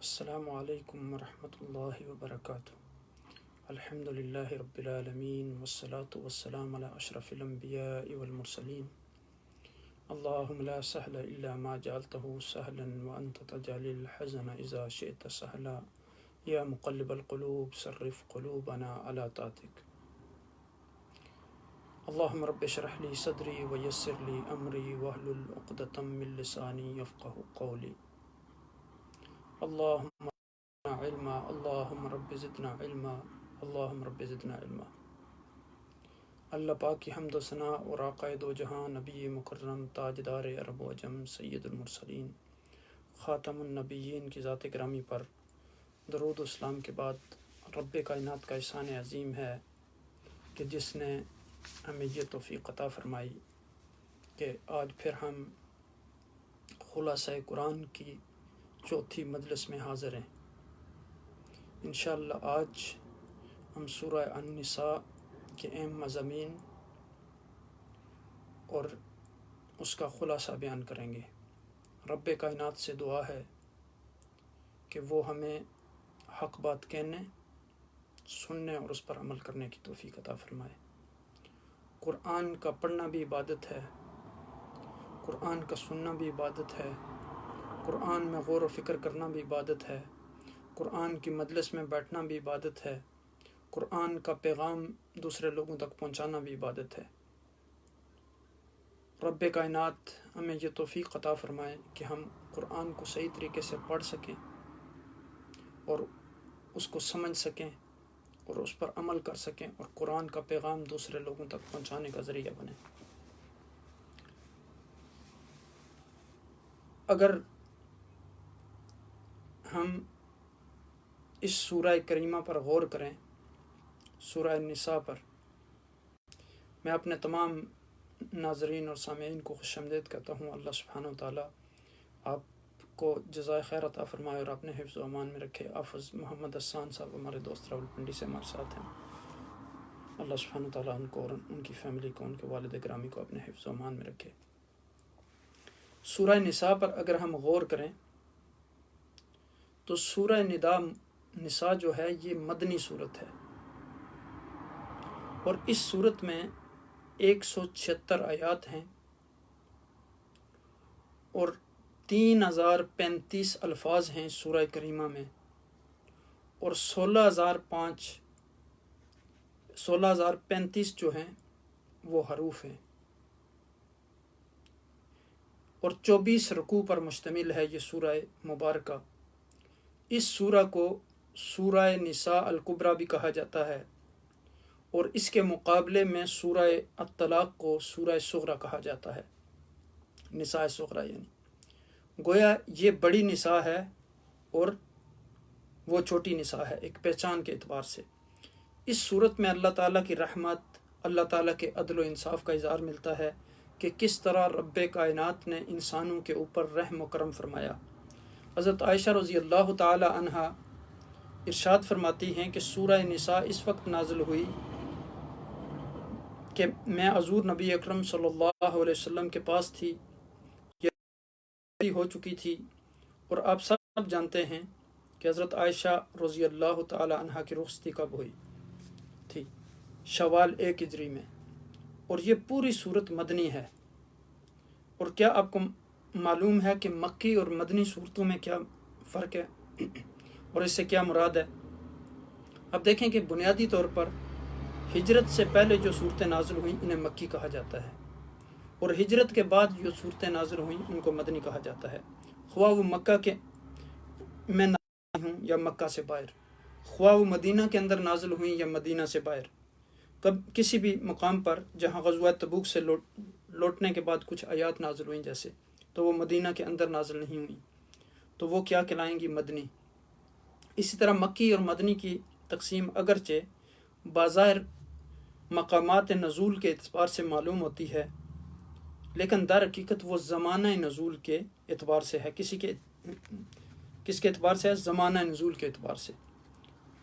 السلام علیکم ورحمۃ اللہ وبرکاتہ۔ الحمد للہ رب العالمین والصلاة والسلام علی اشرف الانبیاء والمرسلین۔ اللہم لا سہل الا ما جعلتہ سہلا وانت تجعل الحزن اذا شئت سہلا یا مقلب القلوب صرف قلوبنا علی طاعتک۔ اللہم رب اشرح لی صدری ویسر لی امری واحلل عقدۃ من لسانی یفقہوا قولی۔ اللہم علما اللہم رب زدنا علما اللہم رب زدنا علما۔ اللہ پاک کی حمد و ثنا اور آقا دو جہاں نبی مکرم تاجدار عرب و عجم سید المرسلین خاتم النبیین کی ذات گرامی پر درود و اسلام کے بعد رب کائنات کا احسان عظیم ہے کہ جس نے ہمیں یہ توفیق عطا فرمائی کہ آج پھر ہم خلاصہ قرآن کی چوتھی مجلس میں حاضر ہیں۔ انشاءاللہ آج ہم سورہ النساء کے اہم مضامین اور اس کا خلاصہ بیان کریں گے۔ رب کائنات سے دعا ہے کہ وہ ہمیں حق بات کہنے، سننے اور اس پر عمل کرنے کی توفیق عطا فرمائے۔ قرآن کا پڑھنا بھی عبادت ہے، قرآن کا سننا بھی عبادت ہے، قرآن میں غور و فکر کرنا بھی عبادت ہے، قرآن کی مجلس میں بیٹھنا بھی عبادت ہے، قرآن کا پیغام دوسرے لوگوں تک پہنچانا بھی عبادت ہے۔ رب کائنات ہمیں یہ توفیق عطا فرمائے کہ ہم قرآن کو صحیح طریقے سے پڑھ سکیں اور اس کو سمجھ سکیں اور اس پر عمل کر سکیں اور قرآن کا پیغام دوسرے لوگوں تک پہنچانے کا ذریعہ بنے۔ اگر ہم اس سورہ کریمہ پر غور کریں، سورہ النساء پر، میں اپنے تمام ناظرین اور سامعین کو خوش آمدید کہتا ہوں۔ اللہ سبحانہ وتعالیٰ آپ کو جزائے خیر عطا فرمائے اور اپنے حفظ و امان میں رکھے۔ حافظ محمد حسان صاحب ہمارے دوست راولپنڈی سے ہمارے ساتھ ہیں۔ اللہ سبحانہ وتعالیٰ ان کو اور ان کی فیملی کو، ان کے والد گرامی کو اپنے حفظ و امان میں رکھے۔ سورہ نساء پر اگر ہم غور کریں تو سورہ نساء جو ہے یہ مدنی صورت ہے اور اس صورت میں 176 آیات ہیں اور 3035 الفاظ ہیں سورہ کریمہ میں اور 16035 جو ہیں وہ حروف ہیں اور 24 رکوع پر مشتمل ہے یہ سورہ مبارکہ۔ اس سورہ کو سورہ نساء الکبریٰ بھی کہا جاتا ہے اور اس کے مقابلے میں سورہ الطلاق کو سورہ صغریٰ کہا جاتا ہے۔ نساء صغریٰ یعنی گویا یہ بڑی نساء ہے اور وہ چھوٹی نساء ہے ایک پہچان کے اعتبار سے۔ اس صورت میں اللہ تعالیٰ کی رحمت، اللہ تعالیٰ کے عدل و انصاف کا اظہار ملتا ہے کہ کس طرح رب کائنات نے انسانوں کے اوپر رحم و کرم فرمایا۔ حضرت عائشہ رضی اللہ تعالی عنہا ارشاد فرماتی ہیں کہ سورہ نساء اس وقت نازل ہوئی کہ میں حضور نبی اکرم صلی اللہ علیہ وسلم کے پاس تھی، یہ ہو چکی تھی اور آپ سب جانتے ہیں کہ حضرت عائشہ رضی اللہ تعالی عنہا کی رخصتی کب ہوئی تھی؟ شوال 1 ہجری میں، اور یہ پوری صورت مدنی ہے۔ اور کیا آپ کو معلوم ہے کہ مکی اور مدنی صورتوں میں کیا فرق ہے اور اس سے کیا مراد ہے؟ اب دیکھیں کہ بنیادی طور پر ہجرت سے پہلے جو صورتیں نازل ہوئیں انہیں مکی کہا جاتا ہے اور ہجرت کے بعد جو صورتیں نازل ہوئیں ان کو مدنی کہا جاتا ہے، خواہ وہ مکہ کے میں نازل ہوں یا مکہ سے باہر، خواہ وہ مدینہ کے اندر نازل ہوئیں یا مدینہ سے باہر۔ کسی بھی مقام پر جہاں غزوہ تبوک سے لوٹنے کے بعد کچھ آیات نازل ہوئیں جیسے، تو وہ مدینہ کے اندر نازل نہیں ہوئیں تو وہ کیا کہلائیں گی؟ مدنی۔ اسی طرح مکی اور مدنی کی تقسیم اگرچہ بظاہر مقامات نزول کے اعتبار سے معلوم ہوتی ہے لیکن در حقیقت وہ زمانہ نزول کے اعتبار سے ہے۔ کس کے اعتبار سے ہے؟ زمانہ نزول کے اعتبار سے،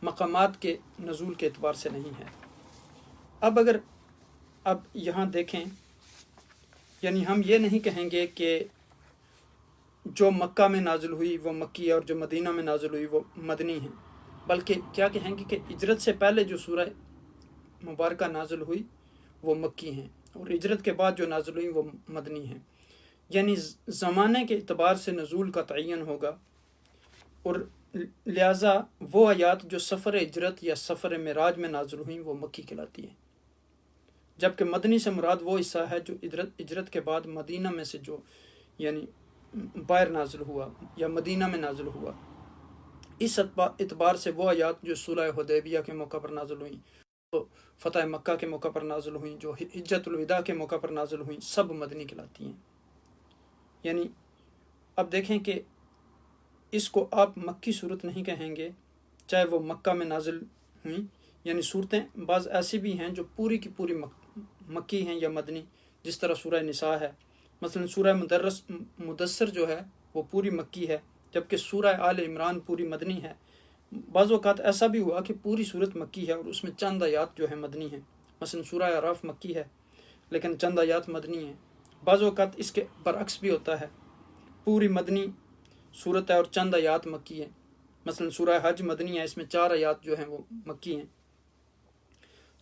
مقامات کے نزول کے اعتبار سے نہیں ہے۔ اب یہاں دیکھیں، یعنی ہم یہ نہیں کہیں گے کہ جو مکہ میں نازل ہوئی وہ مکی ہے اور جو مدینہ میں نازل ہوئی وہ مدنی ہیں، بلکہ کیا کہیں گے کہ ہجرت سے پہلے جو سورہ مبارکہ نازل ہوئی وہ مکی ہیں اور ہجرت کے بعد جو نازل ہوئی وہ مدنی ہیں۔ یعنی زمانے کے اعتبار سے نزول کا تعین ہوگا، اور لہٰذا وہ آیات جو سفر ہجرت یا سفر معراج میں نازل ہوئیں وہ مکی کہلاتی ہیں، جبکہ مدنی سے مراد وہ حصہ ہے جو ہجرت کے بعد مدینہ میں سے جو یعنی باہر نازل ہوا یا مدینہ میں نازل ہوا۔ اس اعتبار سے وہ آیات جو صلح حدیبیہ کے موقع پر نازل ہوئیں، تو فتح مکہ کے موقع پر نازل ہوئیں، جو حجۃ الوداع کے موقع پر نازل ہوئیں، سب مدنی کہلاتی ہیں۔ یعنی اب دیکھیں کہ اس کو آپ مکی صورت نہیں کہیں گے چاہے وہ مکہ میں نازل ہوئیں، یعنی صورتیں بعض ایسی بھی ہیں جو پوری کی پوری مکی ہیں یا مدنی، جس طرح سورہ نساء ہے، مثلا سورہ مدثر جو ہے وہ پوری مکی ہے، جبکہ سورہ آل عمران پوری مدنی ہے۔ بعض اوقات ایسا بھی ہوا کہ پوری صورت مکی ہے اور اس میں چند آیات جو ہے مدنی ہیں، مثلا سورہ اعراف مکی ہے لیکن چند آیات مدنی ہیں۔ بعض اوقات اس کے برعکس بھی ہوتا ہے، پوری مدنی صورت ہے اور چند آیات مکی ہیں، مثلا سورہ حج مدنی ہے، اس میں 4 آیات جو ہیں وہ مکی ہیں۔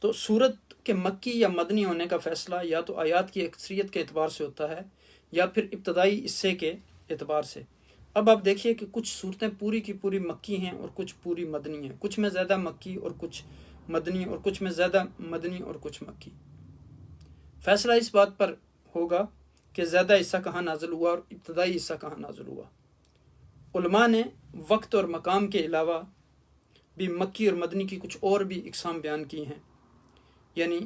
تو صورت کے مکی یا مدنی ہونے کا فیصلہ یا تو آیات کی اکثریت کے اعتبار سے ہوتا ہے یا پھر ابتدائی حصے کے اعتبار سے۔ اب آپ دیکھیے کہ کچھ صورتیں پوری کی پوری مکی ہیں اور کچھ پوری مدنی ہیں، کچھ میں زیادہ مکی اور کچھ مدنی، اور کچھ میں زیادہ مدنی اور کچھ مکی۔ فیصلہ اس بات پر ہوگا کہ زیادہ حصہ کہاں نازل ہوا اور ابتدائی حصہ کہاں نازل ہوا۔ علماء نے وقت اور مقام کے علاوہ بھی مکی اور مدنی کی کچھ اور بھی اقسام بیان کی ہیں، یعنی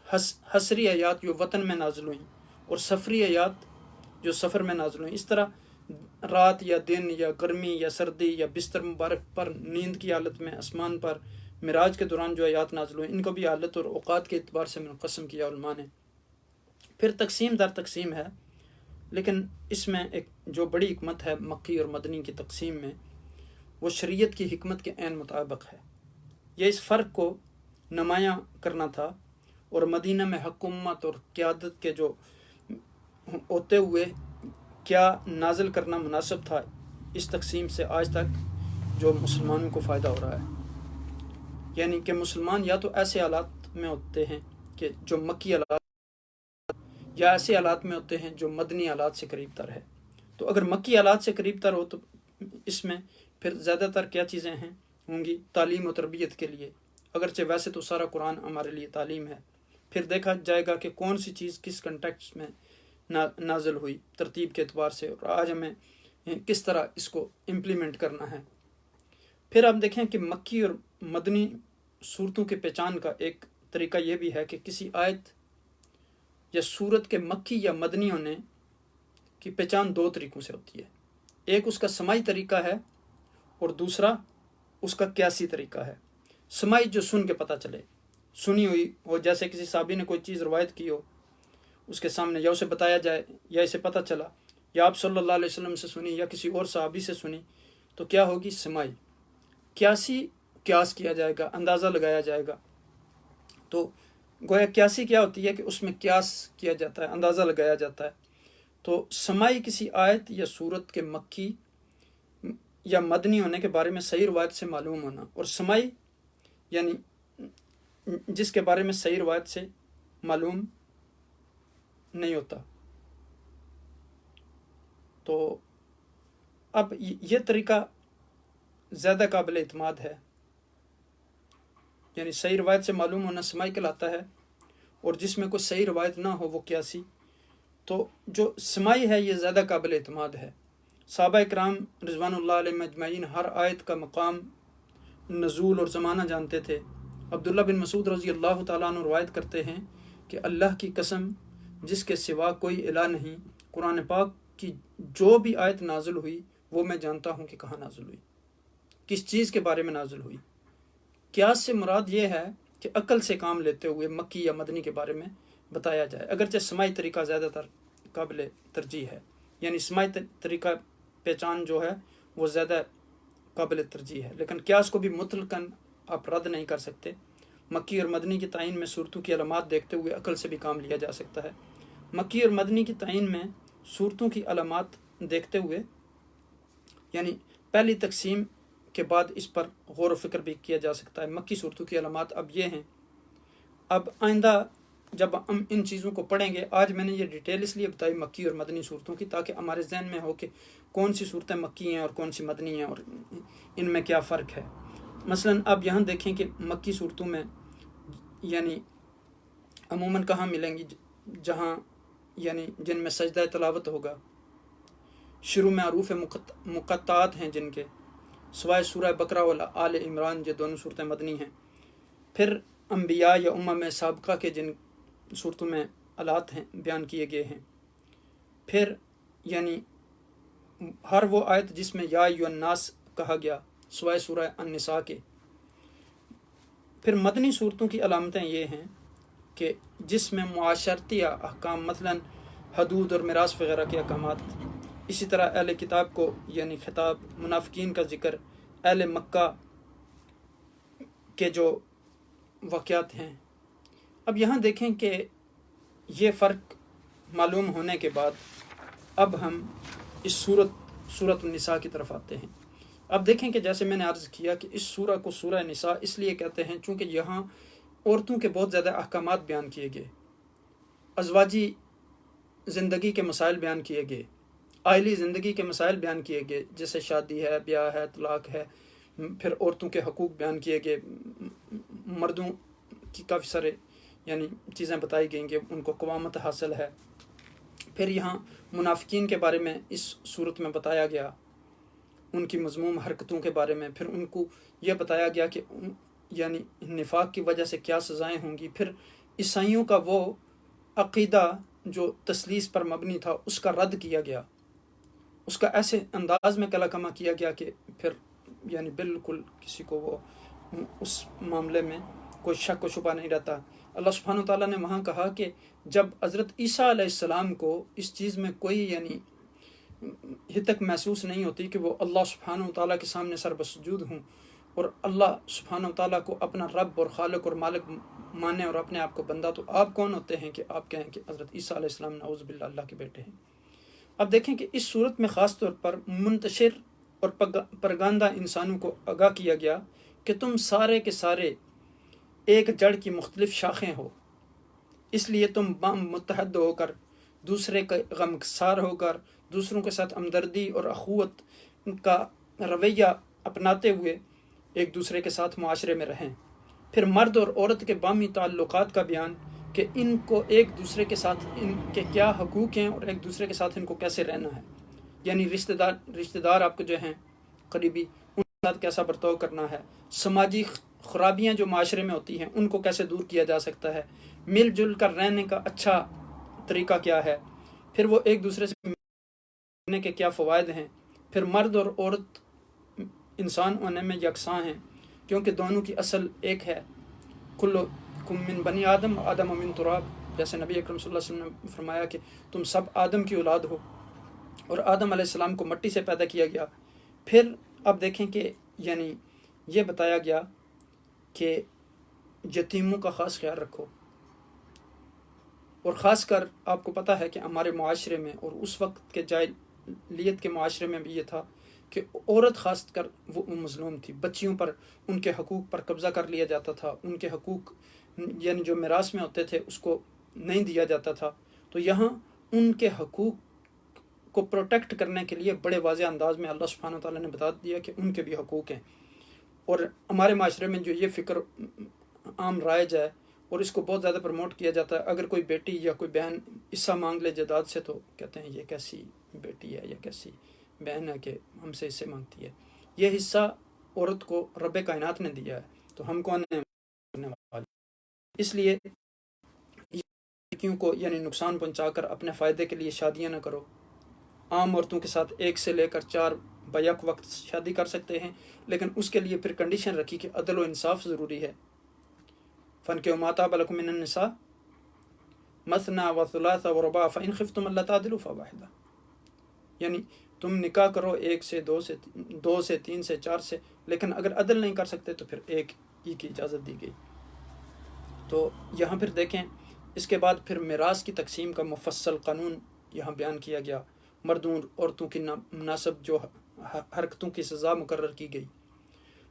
حصری آیات جو وطن میں نازل ہوئیں اور سفری آیات جو سفر میں نازل ہوئیں۔ اس طرح رات یا دن یا گرمی یا سردی یا بستر مبارک پر، نیند کی حالت میں، آسمان پر، معراج کے دوران جو آیات نازل ہوئیں، ان کو بھی حالت اور اوقات کے اعتبار سے منقسم کیا علماء نے۔ پھر تقسیم در تقسیم ہے، لیکن اس میں ایک جو بڑی حکمت ہے مکی اور مدنی کی تقسیم میں، وہ شریعت کی حکمت کے عین مطابق ہے۔ یہ اس فرق کو نمایاں کرنا تھا، اور مدینہ میں حکومت اور قیادت کے جو ہوتے ہوئے کیا نازل کرنا مناسب تھا، اس تقسیم سے آج تک جو مسلمانوں کو فائدہ ہو رہا ہے۔ یعنی کہ مسلمان یا تو ایسے حالات میں ہوتے ہیں کہ جو مکی حالات، یا ایسے حالات میں ہوتے ہیں جو مدنی حالات سے قریب تر ہے۔ تو اگر مکی حالات سے قریب تر ہو تو اس میں پھر زیادہ تر کیا چیزیں ہیں ہوں گی؟ تعلیم و تربیت کے لیے، اگرچہ ویسے تو سارا قرآن ہمارے لیے تعلیم ہے۔ پھر دیکھا جائے گا کہ کون سی چیز کس کنٹیکسٹ میں نازل ہوئی ترتیب کے اعتبار سے، اور آج ہمیں کس طرح اس کو امپلیمنٹ کرنا ہے۔ پھر آپ دیکھیں کہ مکی اور مدنی صورتوں کے پہچان کا ایک طریقہ یہ بھی ہے کہ کسی آیت یا صورت کے مکی یا مدنی ہونے کی پہچان 2 طریقوں سے ہوتی ہے۔ ایک اس کا سماعی طریقہ ہے اور دوسرا اس کا قیاسی طریقہ ہے۔ سماعی جو سن کے پتہ چلے، سنی ہوئی ہو، جیسے کسی صحابی نے کوئی چیز روایت کی ہو اس کے سامنے، یا اسے بتایا جائے یا اسے پتہ چلا، یا آپ صلی اللہ علیہ وسلم سے سنی یا کسی اور صحابی سے سنی، تو کیا ہوگی؟ سماعی۔ قیاسی، قیاس کیا جائے گا، اندازہ لگایا جائے گا۔ تو گویا قیاسی کیا ہوتی ہے کہ اس میں قیاس کیا جاتا ہے، اندازہ لگایا جاتا ہے۔ تو سماعی کسی آیت یا صورت کے مکی یا مدنی ہونے کے بارے میں صحیح روایت سے معلوم ہونا، اور سماعی یعنی جس کے بارے میں صحیح روایت سے معلوم نہیں ہوتا۔ تو اب یہ طریقہ زیادہ قابل اعتماد ہے، یعنی صحیح روایت سے معلوم ہونا سماعی کہلاتا ہے، اور جس میں کوئی صحیح روایت نہ ہو وہ قیاسی۔ تو جو سماعی ہے یہ زیادہ قابل اعتماد ہے۔ صحابہ اکرام رضوان اللہ علیہ اجمعین ہر آیت کا مقام، نزول اور زمانہ جانتے تھے۔ عبداللہ بن مسعود رضی اللہ تعالیٰ عنہ روایت کرتے ہیں کہ اللہ کی قسم جس کے سوا کوئی الہ نہیں، قرآن پاک کی جو بھی آیت نازل ہوئی وہ میں جانتا ہوں کہ کہاں نازل ہوئی، کس چیز کے بارے میں نازل ہوئی۔ قیاس سے مراد یہ ہے کہ عقل سے کام لیتے ہوئے مکی یا مدنی کے بارے میں بتایا جائے، اگرچہ سماعی طریقہ زیادہ تر قابل ترجیح ہے، یعنی سماعی طریقہ پہچان جو ہے وہ زیادہ قابل ترجیح ہے، لیکن قیاس کو بھی مطلقاً آپ رد نہیں کر سکتے۔ مکی اور مدنی کی تعین میں صورتوں کی علامات دیکھتے ہوئے عقل سے بھی کام لیا جا سکتا ہے۔ مکی اور مدنی کی تعین میں صورتوں کی علامات دیکھتے ہوئے یعنی پہلی تقسیم کے بعد اس پر غور و فکر بھی کیا جا سکتا ہے۔ مکی صورتوں کی علامات اب یہ ہیں۔ اب آئندہ جب ہم ان چیزوں کو پڑھیں گے، آج میں نے یہ ڈیٹیل اس لیے بتائی مکی اور مدنی صورتوں کی، تاکہ ہمارے ذہن میں ہو کہ کون سی صورتیں مکی ہیں اور کون سی مدنی ہیں اور ان میں کیا فرق ہے۔ مثلا اب یہاں دیکھیں کہ مکی صورتوں میں یعنی عموماً کہاں ملیں گی، جہاں یعنی جن میں سجدہ تلاوت ہوگا، شروع میں حروف مقطعات ہیں جن کے، سوائے سورہ بقرہ و آل عمران، یہ دونوں صورتیں مدنی ہیں۔ پھر انبیاء یا امم سابقہ کے جن صورتوں میں آلات ہیں بیان کیے گئے ہیں۔ پھر یعنی ہر وہ آیت جس میں یا ایھا الناس کہا گیا، سوائے سورہ النساء کے۔ پھر مدنی صورتوں کی علامتیں یہ ہیں کہ جس میں معاشرتی احکام مثلا حدود اور میراث وغیرہ کے احکامات، اسی طرح اہل کتاب کو یعنی خطاب، منافقین کا ذکر، اہل مکہ کے جو واقعات ہیں۔ اب یہاں دیکھیں کہ یہ فرق معلوم ہونے کے بعد اب ہم اس سورۃ النساء کی طرف آتے ہیں۔ اب دیکھیں کہ جیسے میں نے عرض کیا کہ اس سورہ کو سورہ نساء اس لیے کہتے ہیں چونکہ یہاں عورتوں کے بہت زیادہ احکامات بیان کیے گئے، ازواجی زندگی کے مسائل بیان کیے گئے، عائلی زندگی کے مسائل بیان کیے گئے، جیسے شادی ہے، بیاہ ہے، طلاق ہے۔ پھر عورتوں کے حقوق بیان کیے گئے، مردوں کی کافی سارے یعنی چیزیں بتائی گئیں کہ ان کو قوامت حاصل ہے۔ پھر یہاں منافقین کے بارے میں اس صورت میں بتایا گیا، ان کی مذموم حرکتوں کے بارے میں۔ پھر ان کو یہ بتایا گیا کہ یعنی نفاق کی وجہ سے کیا سزائیں ہوں گی۔ پھر عیسائیوں کا وہ عقیدہ جو تثلیث پر مبنی تھا اس کا رد کیا گیا، اس کا ایسے انداز میں کلا کما کیا گیا کہ پھر یعنی بالکل کسی کو وہ اس معاملے میں کوئی شک و شبہ نہیں رہتا۔ اللہ سبحانہ وتعالیٰ نے وہاں کہا کہ جب حضرت عیسیٰ علیہ السلام کو اس چیز میں کوئی یعنی ہتک محسوس نہیں ہوتی کہ وہ اللہ سبحانہ وتعالیٰ کے سامنے سر بسجود ہوں اور اللہ سبحانہ وتعالیٰ کو اپنا رب اور خالق اور مالک مانے اور اپنے آپ کو بندہ، تو آپ کون ہوتے ہیں کہ آپ کہیں کہ حضرت عیسیٰ علیہ السلام نعوذ باللہ اللہ کے بیٹے ہیں۔ اب دیکھیں کہ اس صورت میں خاص طور پر منتشر اور پرگاندہ انسانوں کو آگاہ کیا گیا کہ تم سارے کے سارے ایک جڑ کی مختلف شاخیں ہو، اس لیے تم متحد ہو کر، دوسرے کا غمگسار ہو کر، دوسروں کے ساتھ ہمدردی اور اخوت کا رویہ اپناتے ہوئے ایک دوسرے کے ساتھ معاشرے میں رہیں۔ پھر مرد اور عورت کے باہمی تعلقات کا بیان کہ ان کو ایک دوسرے کے ساتھ ان کے کیا حقوق ہیں اور ایک دوسرے کے ساتھ ان کو کیسے رہنا ہے، یعنی رشتہ دار آپ کو جو ہیں قریبی، ان کے ساتھ کیسا برتاؤ کرنا ہے، سماجی خرابیاں جو معاشرے میں ہوتی ہیں ان کو کیسے دور کیا جا سکتا ہے، مل جل کر رہنے کا اچھا طریقہ کیا ہے، پھر وہ ایک دوسرے سے ملنے کے کیا فوائد ہیں۔ پھر مرد اور عورت انسان ہونے میں یکساں ہیں کیونکہ دونوں کی اصل ایک ہے، کلکم من بنی آدم آدم من تراب، جیسے نبی اکرم صلی اللہ علیہ وسلم نے فرمایا کہ تم سب آدم کی اولاد ہو اور آدم علیہ السلام کو مٹی سے پیدا کیا گیا۔ پھر اب دیکھیں کہ یعنی یہ بتایا گیا کہ یتیموں کا خاص خیال رکھو، اور خاص کر آپ کو پتہ ہے کہ ہمارے معاشرے میں اور اس وقت کے جاہلیت کے معاشرے میں بھی یہ تھا کہ عورت خاص کر وہ مظلوم تھی، بچیوں پر ان کے حقوق پر قبضہ کر لیا جاتا تھا، ان کے حقوق یعنی جو میراث میں ہوتے تھے اس کو نہیں دیا جاتا تھا۔ تو یہاں ان کے حقوق کو پروٹیکٹ کرنے کے لیے بڑے واضح انداز میں اللہ سبحانہ وتعالیٰ نے بتا دیا کہ ان کے بھی حقوق ہیں۔ اور ہمارے معاشرے میں جو یہ فکر عام رائج ہے اور اس کو بہت زیادہ پروموٹ کیا جاتا ہے، اگر کوئی بیٹی یا کوئی بہن حصہ مانگ لے جائیداد سے تو کہتے ہیں یہ کیسی بیٹی ہے یا کیسی بہن ہے کہ ہم سے حصے مانگتی ہے۔ یہ حصہ عورت کو رب کائنات نے دیا ہے، تو ہم کون ہیں کرنے والے؟ اس لیے لڑکیوں کو یعنی نقصان پہنچا کر اپنے فائدے کے لیے شادیاں نہ کرو۔ عام عورتوں کے ساتھ 1 سے لے کر 4 بیک وقت شادی کر سکتے ہیں، لیکن اس کے لیے پھر کنڈیشن رکھی کہ عدل و انصاف ضروری ہے۔ فَانكِحُوا مَا طَابَ لَكُم مِّنَ النِّسَاءِ مَثْنَىٰ وَثُلَاثَ وَرُبَاعَ فَإِنْ خِفْتُمْ أَلَّا تَعْدِلُوا فَوَاحِدَةً، یعنی تم نکاح کرو 1 سے 2 سے 2 سے 3 سے 4 سے، لیکن اگر عدل نہیں کر سکتے تو پھر ایک ہی کی اجازت دی گئی۔ تو یہاں پھر دیکھیں اس کے بعد پھر میراث کی تقسیم کا مفصل قانون یہاں بیان کیا گیا، مردوں اور عورتوں کی مناسب جو حرکتوں کی سزا مقرر کی گئی۔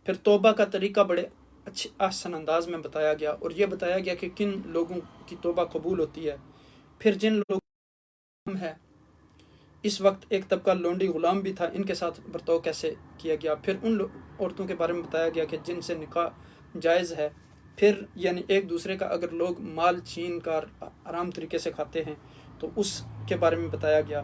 پھر توبہ کا طریقہ بڑے اچھے احسن انداز میں بتایا گیا، اور یہ بتایا گیا کہ کن لوگوں کی توبہ قبول ہوتی ہے۔ پھر جن لوگوں ہے اس وقت ایک طبقہ لونڈی غلام بھی تھا، ان کے ساتھ برتاؤ کیسے کیا گیا۔ پھر ان عورتوں کے بارے میں بتایا گیا کہ جن سے نکاح جائز ہے۔ پھر یعنی ایک دوسرے کا اگر لوگ مال چھین کر حرام طریقے سے کھاتے ہیں تو اس کے بارے میں بتایا گیا۔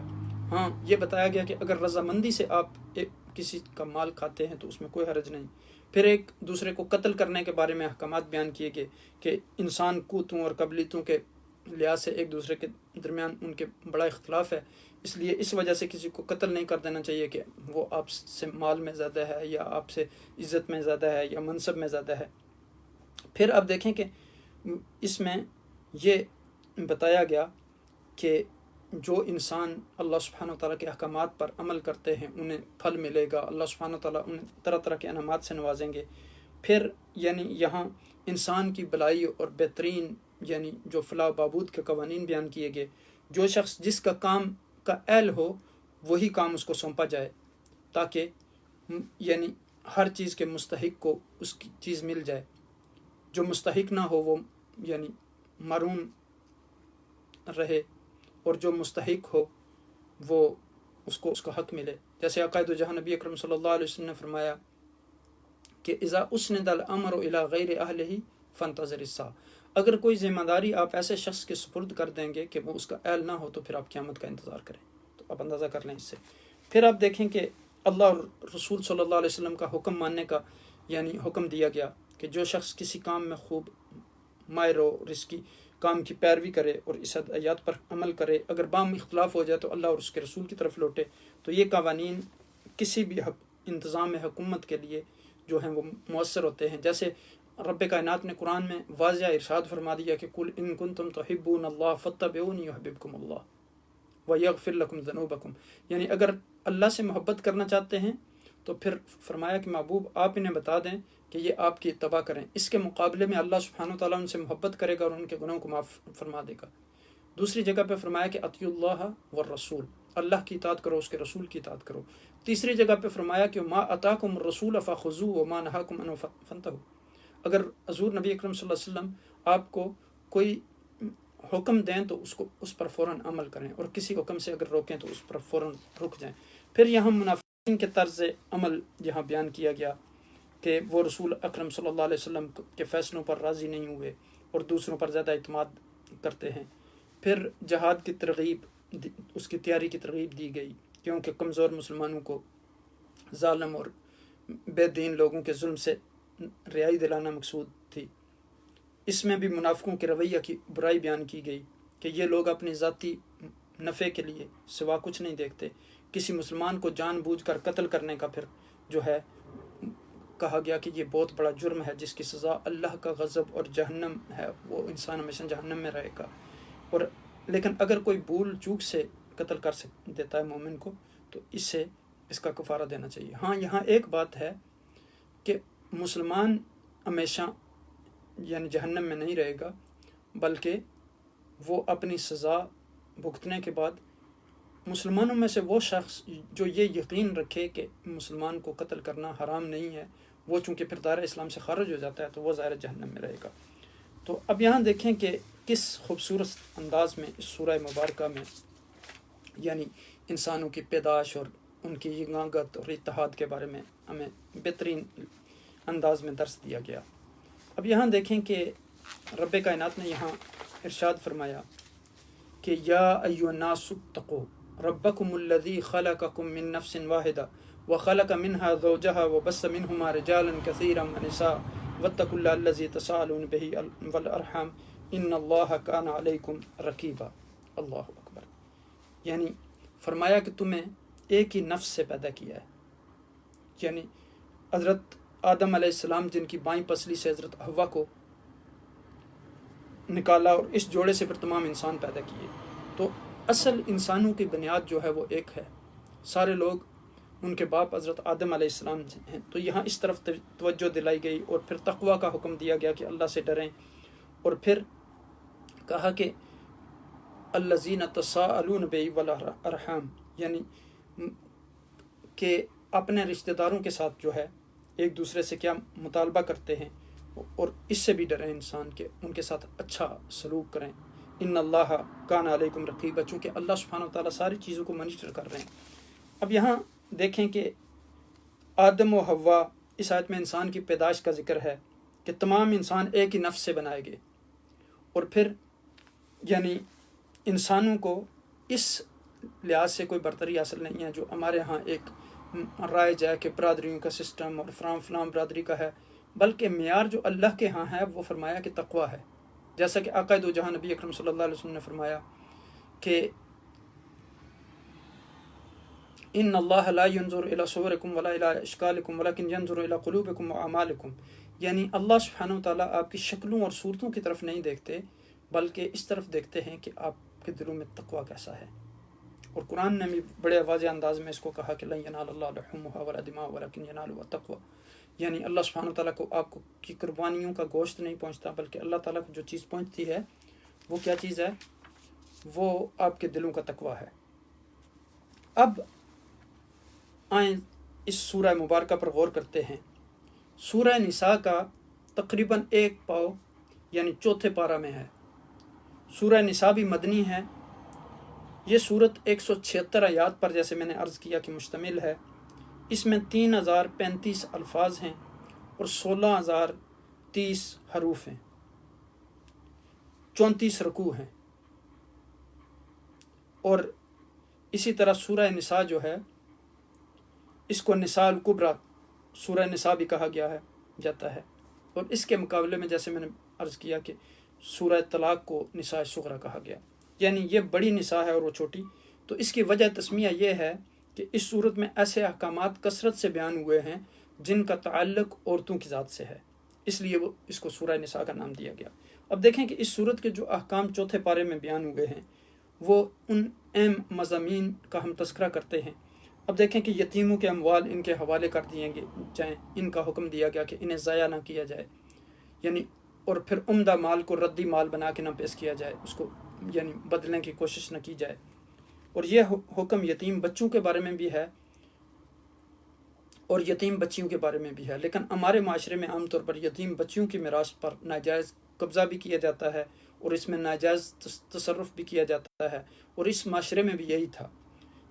ہاں یہ بتایا گیا کہ اگر رضامندی سے آپ کسی کا مال کھاتے ہیں تو اس میں کوئی حرج نہیں۔ پھر ایک دوسرے کو قتل کرنے کے بارے میں احکامات بیان کیے گئے کہ انسان کوتوں اور قبلیتوں کے لحاظ سے ایک دوسرے کے درمیان ان کے بڑا اختلاف ہے، اس لیے اس وجہ سے کسی کو قتل نہیں کر دینا چاہیے کہ وہ آپ سے مال میں زیادہ ہے یا آپ سے عزت میں زیادہ ہے یا منصب میں زیادہ ہے۔ پھر اب دیکھیں کہ اس میں یہ بتایا گیا کہ جو انسان اللہ سبحانہ وتعالیٰ کے احکامات پر عمل کرتے ہیں انہیں پھل ملے گا، اللہ سبحانہ وتعالیٰ انہیں طرح طرح کے انعامات سے نوازیں گے۔ پھر یعنی یہاں انسان کی بھلائی اور بہترین یعنی جو فلاح و بہبود کے قوانین بیان کیے گئے۔ جو شخص جس کا کام کا اہل ہو وہی کام اس کو سونپا جائے، تاکہ یعنی ہر چیز کے مستحق کو اس کی چیز مل جائے، جو مستحق نہ ہو وہ یعنی محروم رہے، اور جو مستحق ہو وہ اس کو اس کا حق ملے۔ جیسے عقائد و جہاں نبی اکرم صلی اللہ علیہ وسلم نے فرمایا کہ اذا اسند الامر الى غیر اہلہ فانتظر الساعہ، اگر کوئی ذمہ داری آپ ایسے شخص کے سپرد کر دیں گے کہ وہ اس کا اہل نہ ہو تو پھر آپ قیامت کا انتظار کریں۔ تو آپ اندازہ کر لیں اس سے۔ پھر آپ دیکھیں کہ اللہ اور رسول صلی اللہ علیہ وسلم کا حکم ماننے کا یعنی حکم دیا گیا کہ جو شخص کسی کام میں خوب ماہر ہو اور اس کی کام کی پیروی کرے اور اس ہدایات پر عمل کرے، اگر بام اختلاف ہو جائے تو اللہ اور اس کے رسول کی طرف لوٹے۔ تو یہ قوانین کسی بھی انتظام حکومت کے لیے جو ہیں وہ مؤثر ہوتے ہیں۔ جیسے رب کائنات نے قرآن میں واضح ارشاد فرما دیا کہ قل ان کنتم تحبون اللہ فاتبعونی یحببکم اللہ ویغفر لکم ذنوبکم، یعنی اگر اللہ سے محبت کرنا چاہتے ہیں تو پھر فرمایا کہ محبوب آپ انہیں بتا دیں کہ یہ آپ کی اتباع کریں۔ اس کے مقابلے میں اللہ سبحانہ وتعالیٰ ان سے محبت کرے گا اور ان کے گناہوں کو معاف فرما دے گا۔ دوسری جگہ پہ فرمایا کہ اطیعوا اللہ والرسول، اللہ کی اطاعت کرو، اس کے رسول کی اطاعت کرو۔ تیسری جگہ پہ فرمایا کہ ما اتاکم الرسول فخذوه وما نهاکم عنہ فانتہوا، اگر حضور نبی اکرم صلی اللہ علیہ وسلم آپ کو کوئی حکم دیں تو اس پر فوراً عمل کریں، اور کسی حکم سے اگر روکیں تو اس پر فوراً رک جائیں۔ پھر یہاں منافقین کے طرز عمل یہاں بیان کیا گیا کہ وہ رسول اکرم صلی اللہ علیہ وسلم کے فیصلوں پر راضی نہیں ہوئے اور دوسروں پر زیادہ اعتماد کرتے ہیں۔ پھر جہاد کی ترغیب، اس کی تیاری کی ترغیب دی گئی، کیونکہ کمزور مسلمانوں کو ظالم اور بے دین لوگوں کے ظلم سے رہائی دلانا مقصود تھی۔ اس میں بھی منافقوں کے رویہ کی برائی بیان کی گئی کہ یہ لوگ اپنی ذاتی نفع کے لیے سوا کچھ نہیں دیکھتے۔ کسی مسلمان کو جان بوجھ کر قتل کرنے کا پھر جو ہے کہا گیا کہ یہ بہت بڑا جرم ہے جس کی سزا اللہ کا غضب اور جہنم ہے، وہ انسان ہمیشہ جہنم میں رہے گا۔ اور لیکن اگر کوئی بھول چوک سے قتل کر دیتا ہے مومن کو تو اس سے اس کا کفارہ دینا چاہیے۔ ہاں یہاں ایک بات ہے کہ مسلمان ہمیشہ یعنی جہنم میں نہیں رہے گا، بلکہ وہ اپنی سزا بھگتنے کے بعد مسلمانوں میں سے وہ شخص جو یہ یقین رکھے کہ مسلمان کو قتل کرنا حرام نہیں ہے، وہ چونکہ پھر دائرہ اسلام سے خارج ہو جاتا ہے تو وہ ظاہر جہنم میں رہے گا۔ تو اب یہاں دیکھیں کہ کس خوبصورت انداز میں اس سورہ مبارکہ میں یعنی انسانوں کی پیدائش اور ان کی یگانگت اور اتحاد کے بارے میں ہمیں بہترین انداز میں درس دیا گیا۔ اب یہاں دیکھیں کہ رب کائنات نے یہاں ارشاد فرمایا کہ یا ایھا الناس اتقوا ربکم الذی خلقکم من نفس واحدہ وخلق منها زوجها وبث منهما رجالا كثيرا ونساء واتقوا الله الذی تساءلون به والارحام ان اللہ کان علیکم رقیبا۔ اللہ اکبر، یعنی فرمایا کہ تمہیں ایک ہی نفس سے پیدا کیا ہے، یعنی حضرت آدم علیہ السلام جن کی بائیں پسلی سے حضرت حوا کو نکالا اور اس جوڑے سے پھر تمام انسان پیدا کیے۔ تو اصل انسانوں کی بنیاد جو ہے وہ ایک ہے، سارے لوگ ان کے باپ حضرت آدم علیہ السلام ہیں۔ تو یہاں اس طرف توجہ دلائی گئی اور پھر تقوی کا حکم دیا گیا کہ اللہ سے ڈریں، اور پھر کہا کہ الذین تساءلون بہ والارحام، یعنی کہ اپنے رشتہ داروں کے ساتھ جو ہے ایک دوسرے سے کیا مطالبہ کرتے ہیں، اور اس سے بھی ڈریں انسان کے ان کے ساتھ اچھا سلوک کریں۔ ان اللہ کان علیکم رقیبا، چونکہ اللہ سبحانہ و تعالیٰ ساری چیزوں کو مانیٹر کر رہے ہیں۔ اب یہاں دیکھیں کہ آدم و حوا، اس آیت میں انسان کی پیدائش کا ذکر ہے کہ تمام انسان ایک ہی نفس سے بنائے گئے، اور پھر یعنی انسانوں کو اس لحاظ سے کوئی برتری حاصل نہیں ہے جو ہمارے ہاں ایک رائج ہے کہ برادریوں کا سسٹم اور فلاں برادری کا ہے، بلکہ معیار جو اللہ کے ہاں ہے وہ فرمایا کہ تقوی ہے، جیسا کہ آقا دو جہاں نبی اکرم صلی اللہ علیہ وسلم نے فرمایا کہ ان اللہ لا ينظر الى صورکم ولا الى اشکالکم ولکن ينظر الى قلوبکم واعمالکم، یعنی اللہ سبحانہ و تعالیٰ آپ کی شکلوں اور صورتوں کی طرف نہیں دیکھتے، بلکہ اس طرف دیکھتے ہیں کہ آپ کے دلوں میں تقوی کیسا ہے۔ اور قرآن نے بھی بڑے واضح انداز میں اس کو کہا کہ لن ینال اللہ لحومها ولا دماؤها ولکن ینالها التقوی، یعنی اللہ سبحانہ وتعالیٰ کو آپ کو کی قربانیوں کا گوشت نہیں پہنچتا، بلکہ اللہ تعالیٰ کو جو چیز پہنچتی ہے وہ کیا چیز ہے؟ وہ آپ کے دلوں کا تقوی ہے۔ اب آئیں اس سورہ مبارکہ پر غور کرتے ہیں۔ سورہ نساء کا تقریباً ایک پاؤ یعنی چوتھے پارہ میں ہے۔ سورہ نساء بھی مدنی ہے۔ یہ سورت 176 آیات پر جیسے میں نے عرض کیا کہ مشتمل ہے۔ اس میں 3035 الفاظ ہیں اور 16030 حروف ہیں، 34 رکوع ہیں، اور اسی طرح سورہ نساء جو ہے اس کو نساء الکبریٰ سورہ نساء بھی کہا گیا ہے جاتا ہے، اور اس کے مقابلے میں جیسے میں نے عرض کیا کہ سورہ طلاق کو نساء صغریٰ کہا گیا، یعنی یہ بڑی نساء ہے اور وہ چھوٹی۔ تو اس کی وجہ تسمیہ یہ ہے کہ اس صورت میں ایسے احکامات کثرت سے بیان ہوئے ہیں جن کا تعلق عورتوں کی ذات سے ہے، اس لیے وہ اس کو سورہ نساء کا نام دیا گیا۔ اب دیکھیں کہ اس صورت کے جو احکام چوتھے پارے میں بیان ہوئے ہیں وہ ان اہم مضامین کا ہم تذکرہ کرتے ہیں۔ اب دیکھیں کہ یتیموں کے اموال ان کے حوالے کر دیے جائیں، ان کا حکم دیا گیا کہ انہیں ضائع نہ کیا جائے، یعنی اور پھر عمدہ مال کو ردی مال بنا کے نہ پیش کیا جائے، اس کو یعنی بدلنے کی کوشش نہ کی جائے۔ اور یہ حکم یتیم بچوں کے بارے میں بھی ہے اور یتیم بچیوں کے بارے میں بھی ہے، لیکن ہمارے معاشرے میں عام طور پر یتیم بچیوں کی میراث پر ناجائز قبضہ بھی کیا جاتا ہے اور اس میں ناجائز تصرف بھی کیا جاتا ہے، اور اس معاشرے میں بھی یہی تھا،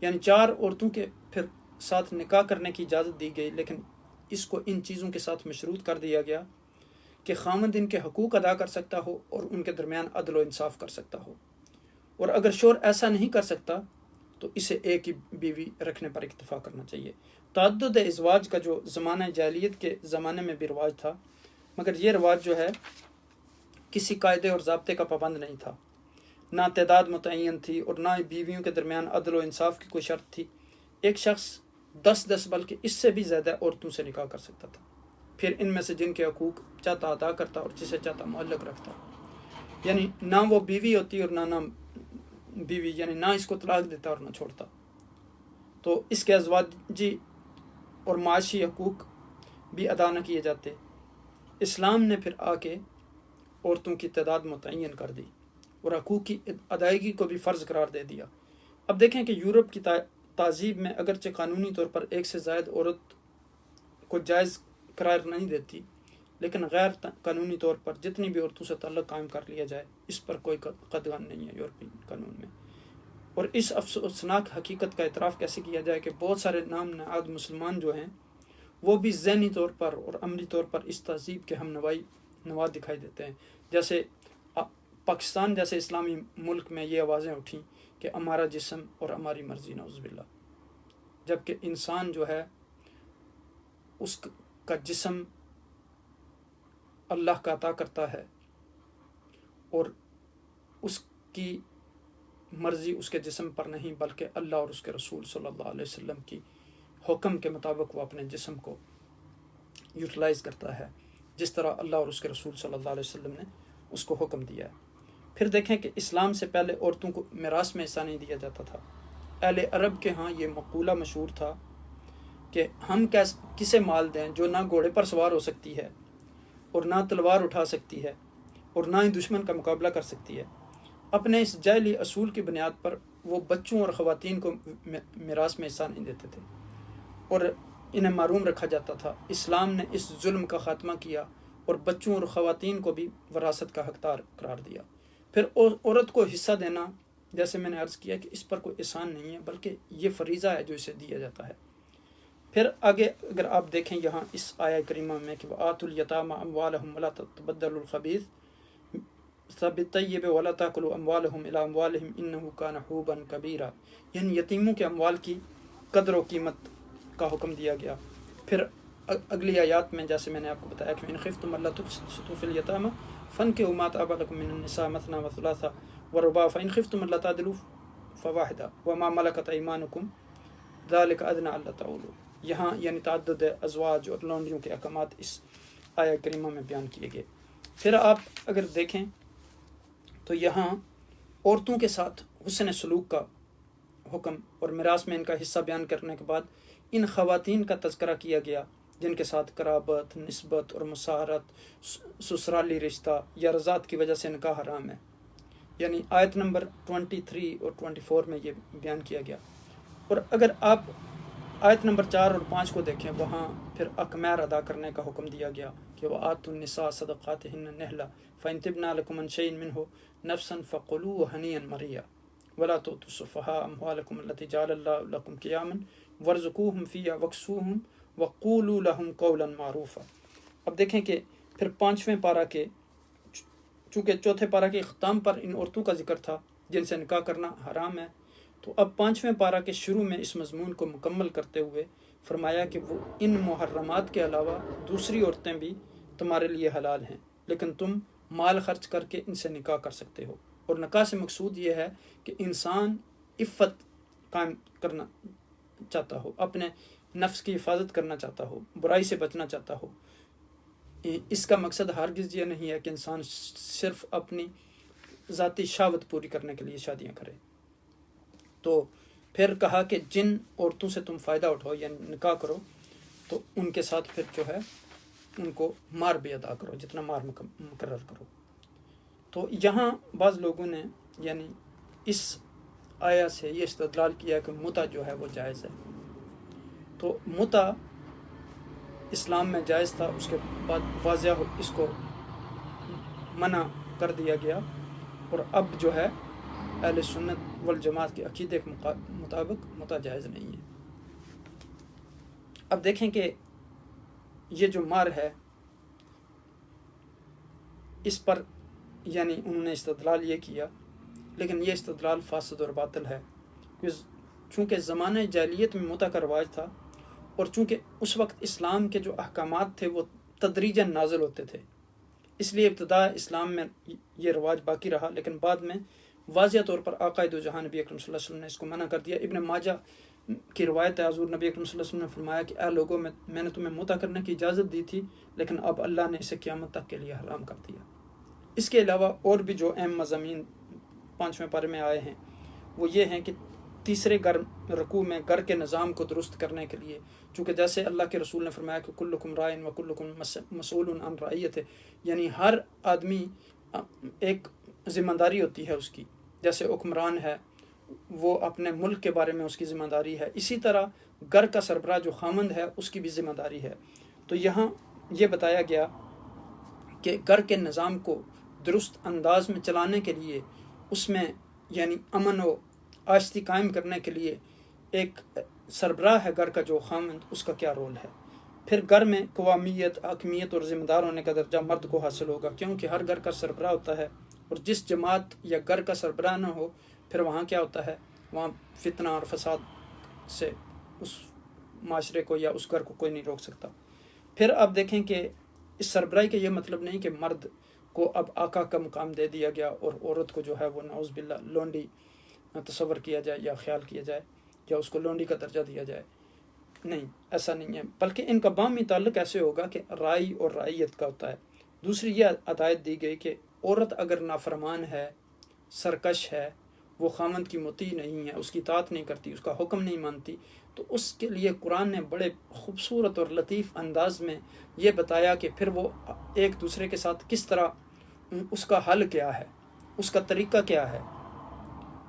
یعنی 4 عورتوں کے پھر ساتھ نکاح کرنے کی اجازت دی گئی، لیکن اس کو ان چیزوں کے ساتھ مشروط کر دیا گیا کہ خاوند ان کے حقوق ادا کر سکتا ہو اور ان کے درمیان عدل و انصاف کر سکتا ہو، اور اگر شوہر ایسا نہیں کر سکتا تو اسے ایک ہی بیوی رکھنے پر اکتفا کرنا چاہیے۔ تعدد ازواج کا جو زمانہ جاہلیت کے زمانے میں بھی رواج تھا، مگر یہ رواج جو ہے کسی قاعدے اور ضابطے کا پابند نہیں تھا، نہ تعداد متعین تھی اور نہ ہی بیویوں کے درمیان عدل و انصاف کی کوئی شرط تھی۔ ایک شخص 10 بلکہ اس سے بھی زیادہ عورتوں سے نکاح کر سکتا تھا، پھر ان میں سے جن کے حقوق چاہتا ادا کرتا اور جسے چاہتا معلق رکھتا، یعنی نہ وہ بیوی ہوتی اور نہ بیوی، یعنی نہ اس کو طلاق دیتا اور نہ چھوڑتا۔ تو اس کے ازواجی اور معاشی حقوق بھی ادا نہ کیے جاتے۔ اسلام نے پھر آ کے عورتوں کی تعداد متعین کر دی اور حقوق کی ادائیگی کو بھی فرض قرار دے دیا۔ اب دیکھیں کہ یورپ کی تہذیب میں اگرچہ قانونی طور پر ایک سے زائد عورت کو جائز قرار نہیں دیتی، لیکن غیر قانونی طور پر جتنی بھی عورتوں سے تعلق قائم کر لیا جائے اس پر کوئی قدغن نہیں ہے یورپی قانون میں۔ اور اس افسوسناک حقیقت کا اعتراف کیسے کیا جائے کہ بہت سارے نام نہاد مسلمان جو ہیں وہ بھی ذہنی طور پر اور عملی طور پر اس تہذیب کے ہم نوا دکھائی دیتے ہیں۔ جیسے پاکستان جیسے اسلامی ملک میں یہ آوازیں اٹھیں کہ ہمارا جسم اور ہماری مرضی، نعوذ باللہ، جبکہ انسان جو ہے اس کا جسم اللہ کا عطا کرتا ہے اور اس کی مرضی اس کے جسم پر نہیں بلکہ اللہ اور اس کے رسول صلی اللہ علیہ وسلم کی حکم کے مطابق وہ اپنے جسم کو یوٹیلائز کرتا ہے، جس طرح اللہ اور اس کے رسول صلی اللہ علیہ وسلم نے اس کو حکم دیا ہے۔ پھر دیکھیں کہ اسلام سے پہلے عورتوں کو میراث میں حصہ نہیں دیا جاتا تھا۔ اہل عرب کے ہاں یہ مقولہ مشہور تھا کہ ہم کسے مال دیں جو نہ گھوڑے پر سوار ہو سکتی ہے اور نہ تلوار اٹھا سکتی ہے اور نہ ہی دشمن کا مقابلہ کر سکتی ہے۔ اپنے اس جاہلی اصول کی بنیاد پر وہ بچوں اور خواتین کو میراث میں حصہ نہیں دیتے تھے اور انہیں محروم رکھا جاتا تھا۔ اسلام نے اس ظلم کا خاتمہ کیا اور بچوں اور خواتین کو بھی وراثت کا حقدار قرار دیا۔ پھر عورت کو حصہ دینا، جیسے میں نے عرض کیا کہ اس پر کوئی احسان نہیں ہے، بلکہ یہ فریضہ ہے جو اسے دیا جاتا ہے۔ پھر آگے اگر آپ دیکھیں یہاں اس آیہ کریمہ میں کہ وَآتُوا الْيَتَامَى أَمْوَالَهُمْ وَلَا تَتَبَدَّلُوا الْخَبِيثَ بِالطَّيِّبِ وَلَا تَأْكُلُوا أَمْوَالَهُمْ إِلَىٰ أَمْوَالِهِمْ إِنَّهُ كَانَ حُوبًا كَبِيرًا، یعنی یتیموں کے اموال کی قدر و قیمت کا حکم دیا گیا۔ پھر اگلی آیات میں جیسے میں نے آپ کو بتایا کہ إِنْ خِفْتُمْ أَلَّا تُقْسِطُوا فِي الْيَتَامَى فَانكِحُوا مَا طَابَ لَكُم مِّنَ النِّسَاءِ مَثْنَىٰ وَثُلَاثَ وَرُبَاعَ فَإِنْ خِفْتُمْ أَلَّا تَعْدِلُوا فَوَاحِدَةً وَمَا مَلَكَتْ أَيْمَانُكُمْ ذَلِكَ أَدْنَىٰ أَلَّا تَعُولُوا۔ یہاں یعنی تعدد ازواج اور لونڈیوں کے احکامات اس آیہ کریمہ میں بیان کیے گئے۔ پھر آپ اگر دیکھیں تو یہاں عورتوں کے ساتھ حسن سلوک کا حکم اور میراث میں ان کا حصہ بیان کرنے کے بعد ان خواتین کا تذکرہ کیا گیا جن کے ساتھ قرابت، نسبت اور مساہرت، سسرالی رشتہ یا رضاعت کی وجہ سے نکاح حرام ہے، یعنی آیت نمبر 23 اور 24 میں یہ بیان کیا گیا۔ اور اگر آپ آیت نمبر 4 اور 5 کو دیکھیں، وہاں پھر اقمار ادا کرنے کا حکم دیا گیا کہ وَآتُوا النِّسَاءَ صَدَقَاتِهِنَّ نِحْلَةً فَإِن طِبْنَ لَكُمْ عَن شَيْءٍ مِّنْهُ نَفْسًا فَكُلُوهُ هَنِيئًا مَرِيئًا وَلَا تُؤْتُوا السُّفَهَاءَ أَمْوَالَكُمُ الَّتِي جَعَلَ اللَّهُ لَكُمْ قِيَامًا وَارْزُقُوهُمْ فِيهَا وَاكْسُوهُمْ وَقُولُوا لَهُمْ قَوْلًا مَّعْرُوفًا۔ اب دیکھیں کہ پھر 5ویں پارہ کے چونکہ چوتھے پارہ کے اختتام پر ان عورتوں کا ذکر تھا جن سے نکاح کرنا حرام ہے، تو اب 5ویں پارہ کے شروع میں اس مضمون کو مکمل کرتے ہوئے فرمایا کہ وہ ان محرمات کے علاوہ دوسری عورتیں بھی تمہارے لیے حلال ہیں، لیکن تم مال خرچ کر کے ان سے نکاح کر سکتے ہو۔ اور نکاح سے مقصود یہ ہے کہ انسان عفت قائم کرنا چاہتا ہو، اپنے نفس کی حفاظت کرنا چاہتا ہو، برائی سے بچنا چاہتا ہو۔ اس کا مقصد ہرگز یہ نہیں ہے کہ انسان صرف اپنی ذاتی شہوت پوری کرنے کے لیے شادیاں کرے۔ تو پھر کہا کہ جن عورتوں سے تم فائدہ اٹھاؤ یعنی نکاح کرو تو ان کے ساتھ پھر جو ہے ان کو مہر بھی ادا کرو، جتنا مہر مقرر کرو۔ تو یہاں بعض لوگوں نے یعنی اس آیہ سے یہ استدلال کیا کہ متع جو ہے وہ جائز ہے۔ تو متع اسلام میں جائز تھا، اس کے بعد واضح اس کو منع کر دیا گیا، اور اب جو ہے اہل سنت والجماعت کے عقیدے کے مطابق متع جائز نہیں ہے۔ اب دیکھیں کہ یہ جو مہر ہے اس پر یعنی انہوں نے استدلال یہ کیا، لیکن یہ استدلال فاسد اور باطل ہے، چونکہ زمانہ جاہلیت میں متع کا رواج تھا، اور چونکہ اس وقت اسلام کے جو احکامات تھے وہ تدریجاً نازل ہوتے تھے، اس لیے ابتدا اسلام میں یہ رواج باقی رہا، لیکن بعد میں واضح طور پر آقا دو جہاں نبی اکرم صلی اللہ علیہ وسلم نے اس کو منع کر دیا۔ ابن ماجہ کی روایت ہے، حضور نبی اکرم صلی اللہ علیہ وسلم نے فرمایا کہ اے لوگوں، میں نے تمہیں متع کرنے کی اجازت دی تھی، لیکن اب اللہ نے اسے قیامت تک کے لیے حرام کر دیا۔ اس کے علاوہ اور بھی جو اہم مضامین 5ویں پارے میں آئے ہیں وہ یہ ہیں کہ تیسرے رکوع میں گھر کے نظام کو درست کرنے کے لیے، چونکہ جیسے اللہ کے رسول نے فرمایا کہ کلکم رائن و کلکم مسئول عن رعیتہ، یعنی ہر آدمی ایک ذمہ داری ہوتی ہے اس کی، جیسے حکمران ہے وہ اپنے ملک کے بارے میں اس کی ذمہ داری ہے، اسی طرح گھر کا سربراہ جو خامند ہے اس کی بھی ذمہ داری ہے۔ تو یہاں یہ بتایا گیا کہ گھر کے نظام کو درست انداز میں چلانے کے لیے، اس میں یعنی امن و آشتی قائم کرنے کے لیے ایک سربراہ ہے گھر کا جو خامند، اس کا کیا رول ہے۔ پھر گھر میں قوامیت، حاکمیت اور ذمہ دار ہونے کا درجہ مرد کو حاصل ہوگا، کیونکہ ہر گھر کا سربراہ ہوتا ہے، اور جس جماعت یا گھر کا سربراہ نہ ہو پھر وہاں کیا ہوتا ہے، وہاں فتنہ اور فساد سے اس معاشرے کو یا اس گھر کو کوئی نہیں روک سکتا۔ پھر آپ دیکھیں کہ اس سربراہی کا یہ مطلب نہیں کہ مرد کو اب آقا کا مقام دے دیا گیا اور عورت کو جو ہے وہ نعوذ باللہ لونڈی تصور کیا جائے یا خیال کیا جائے یا اس کو لونڈی کا درجہ دیا جائے، نہیں، ایسا نہیں ہے، بلکہ ان کا باہمی تعلق ایسے ہوگا کہ رائی اور رعیت کا ہوتا ہے۔ دوسری یہ ہدایت دی گئی کہ عورت اگر نافرمان ہے، سرکش ہے، وہ خامند کی مطیع نہیں ہے، اس کی اطاعت نہیں کرتی، اس کا حکم نہیں مانتی، تو اس کے لیے قرآن نے بڑے خوبصورت اور لطیف انداز میں یہ بتایا کہ پھر وہ ایک دوسرے کے ساتھ کس طرح، اس کا حل کیا ہے، اس کا طریقہ کیا ہے،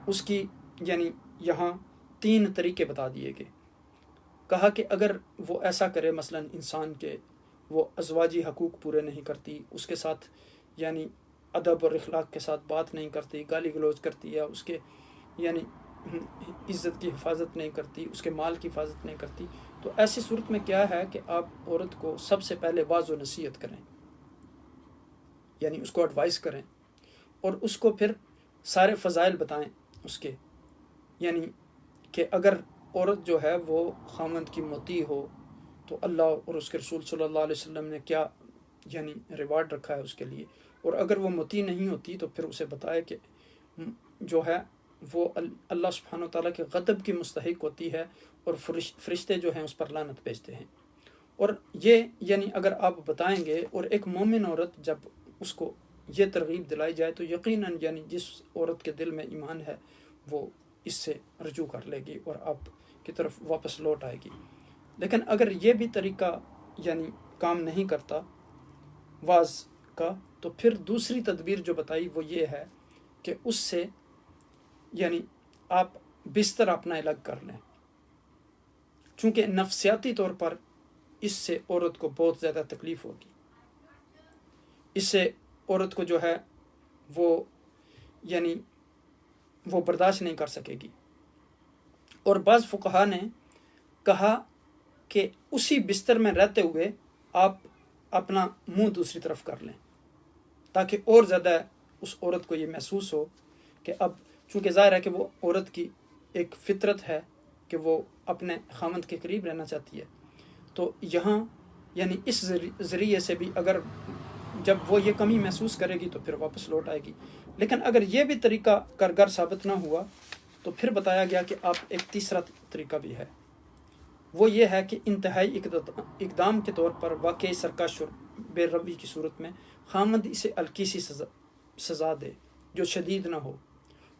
اس کی یعنی یہاں 3 طریقے بتا دیے گئے. کہا کہ اگر وہ ایسا کرے مثلا انسان کے وہ ازواجی حقوق پورے نہیں کرتی، اس کے ساتھ یعنی ادب اور اخلاق کے ساتھ بات نہیں کرتی، گالی گلوچ کرتی، یا اس کے یعنی عزت کی حفاظت نہیں کرتی، اس کے مال کی حفاظت نہیں کرتی، تو ایسی صورت میں کیا ہے کہ آپ عورت کو سب سے پہلے واضح و نصیحت کریں، یعنی اس کو ایڈوائز کریں، اور اس کو پھر سارے فضائل بتائیں اس کے، یعنی کہ اگر عورت جو ہے وہ خاوند کی مطیع ہو تو اللہ اور اس کے رسول صلی اللہ علیہ وسلم نے کیا یعنی ریوارڈ رکھا ہے اس کے لیے، اور اگر وہ مطیع نہیں ہوتی تو پھر اسے بتائے کہ جو ہے وہ اللہ سبحانہ و تعالیٰ کے غضب کی مستحق ہوتی ہے، اور فرشتے جو ہیں اس پر لعنت بھیجتے ہیں. اور یہ یعنی اگر آپ بتائیں گے، اور ایک مومن عورت جب اس کو یہ ترغیب دلائی جائے تو یقیناً یعنی جس عورت کے دل میں ایمان ہے وہ اس سے رجوع کر لے گی اور آپ کی طرف واپس لوٹ آئے گی. لیکن اگر یہ بھی طریقہ یعنی کام نہیں کرتا واز کا، تو پھر دوسری تدبیر جو بتائی وہ یہ ہے کہ اس سے یعنی آپ بستر اپنا الگ کر لیں، چونکہ نفسیاتی طور پر اس سے عورت کو بہت زیادہ تکلیف ہوگی، اس سے عورت کو جو ہے وہ یعنی وہ برداشت نہیں کر سکے گی. اور بعض فقہا نے کہا کہ اسی بستر میں رہتے ہوئے آپ اپنا منہ دوسری طرف کر لیں، تاکہ اور زیادہ اس عورت کو یہ محسوس ہو کہ اب چونکہ ظاہر ہے کہ وہ عورت کی ایک فطرت ہے کہ وہ اپنے خاوند کے قریب رہنا چاہتی ہے. تو یہاں یعنی اس ذریعے سے بھی اگر جب وہ یہ کمی محسوس کرے گی تو پھر واپس لوٹ آئے گی. لیکن اگر یہ بھی طریقہ کارگر ثابت نہ ہوا تو پھر بتایا گیا کہ آپ ایک تیسرا طریقہ بھی ہے، وہ یہ ہے کہ انتہائی اقدام کے طور پر واقعی سرکش اور بے روی کی صورت میں خاوند اسے ہلکی سی سزا دے جو شدید نہ ہو.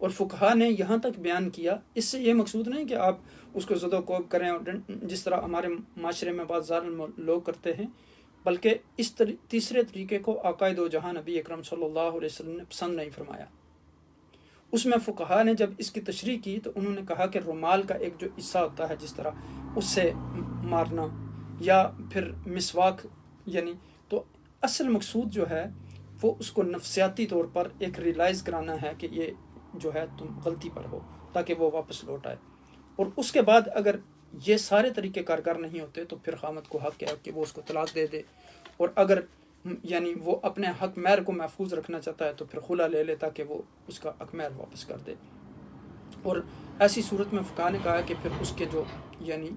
اور فقہا نے یہاں تک بیان کیا، اس سے یہ مقصود نہیں کہ آپ اس کو زد و کوب کریں اور جس طرح ہمارے معاشرے میں بعض ظالم لوگ کرتے ہیں، بلکہ اس تیسرے طریقے کو آقائے دو جہاں نبی اکرم صلی اللہ علیہ وسلم نے پسند نہیں فرمایا. اس میں فقہا نے جب اس کی تشریح کی تو انہوں نے کہا کہ رومال کا ایک جو حصہ ہوتا ہے جس طرح اس سے مارنا یا پھر مسواک، یعنی تو اصل مقصود جو ہے وہ اس کو نفسیاتی طور پر ایک ریلائز کرانا ہے کہ یہ جو ہے تم غلطی پر ہو، تاکہ وہ واپس لوٹ آئے. اور اس کے بعد اگر یہ سارے طریقے کارگر نہیں ہوتے تو پھر خاوند کو حق ہے کہ وہ اس کو طلاق دے دے، اور اگر یعنی وہ اپنے حق مہر کو محفوظ رکھنا چاہتا ہے تو پھر خلا لے لے تاکہ وہ اس کا حق مہر واپس کر دے. اور ایسی صورت میں فقہا نے کہا کہ پھر اس کے جو یعنی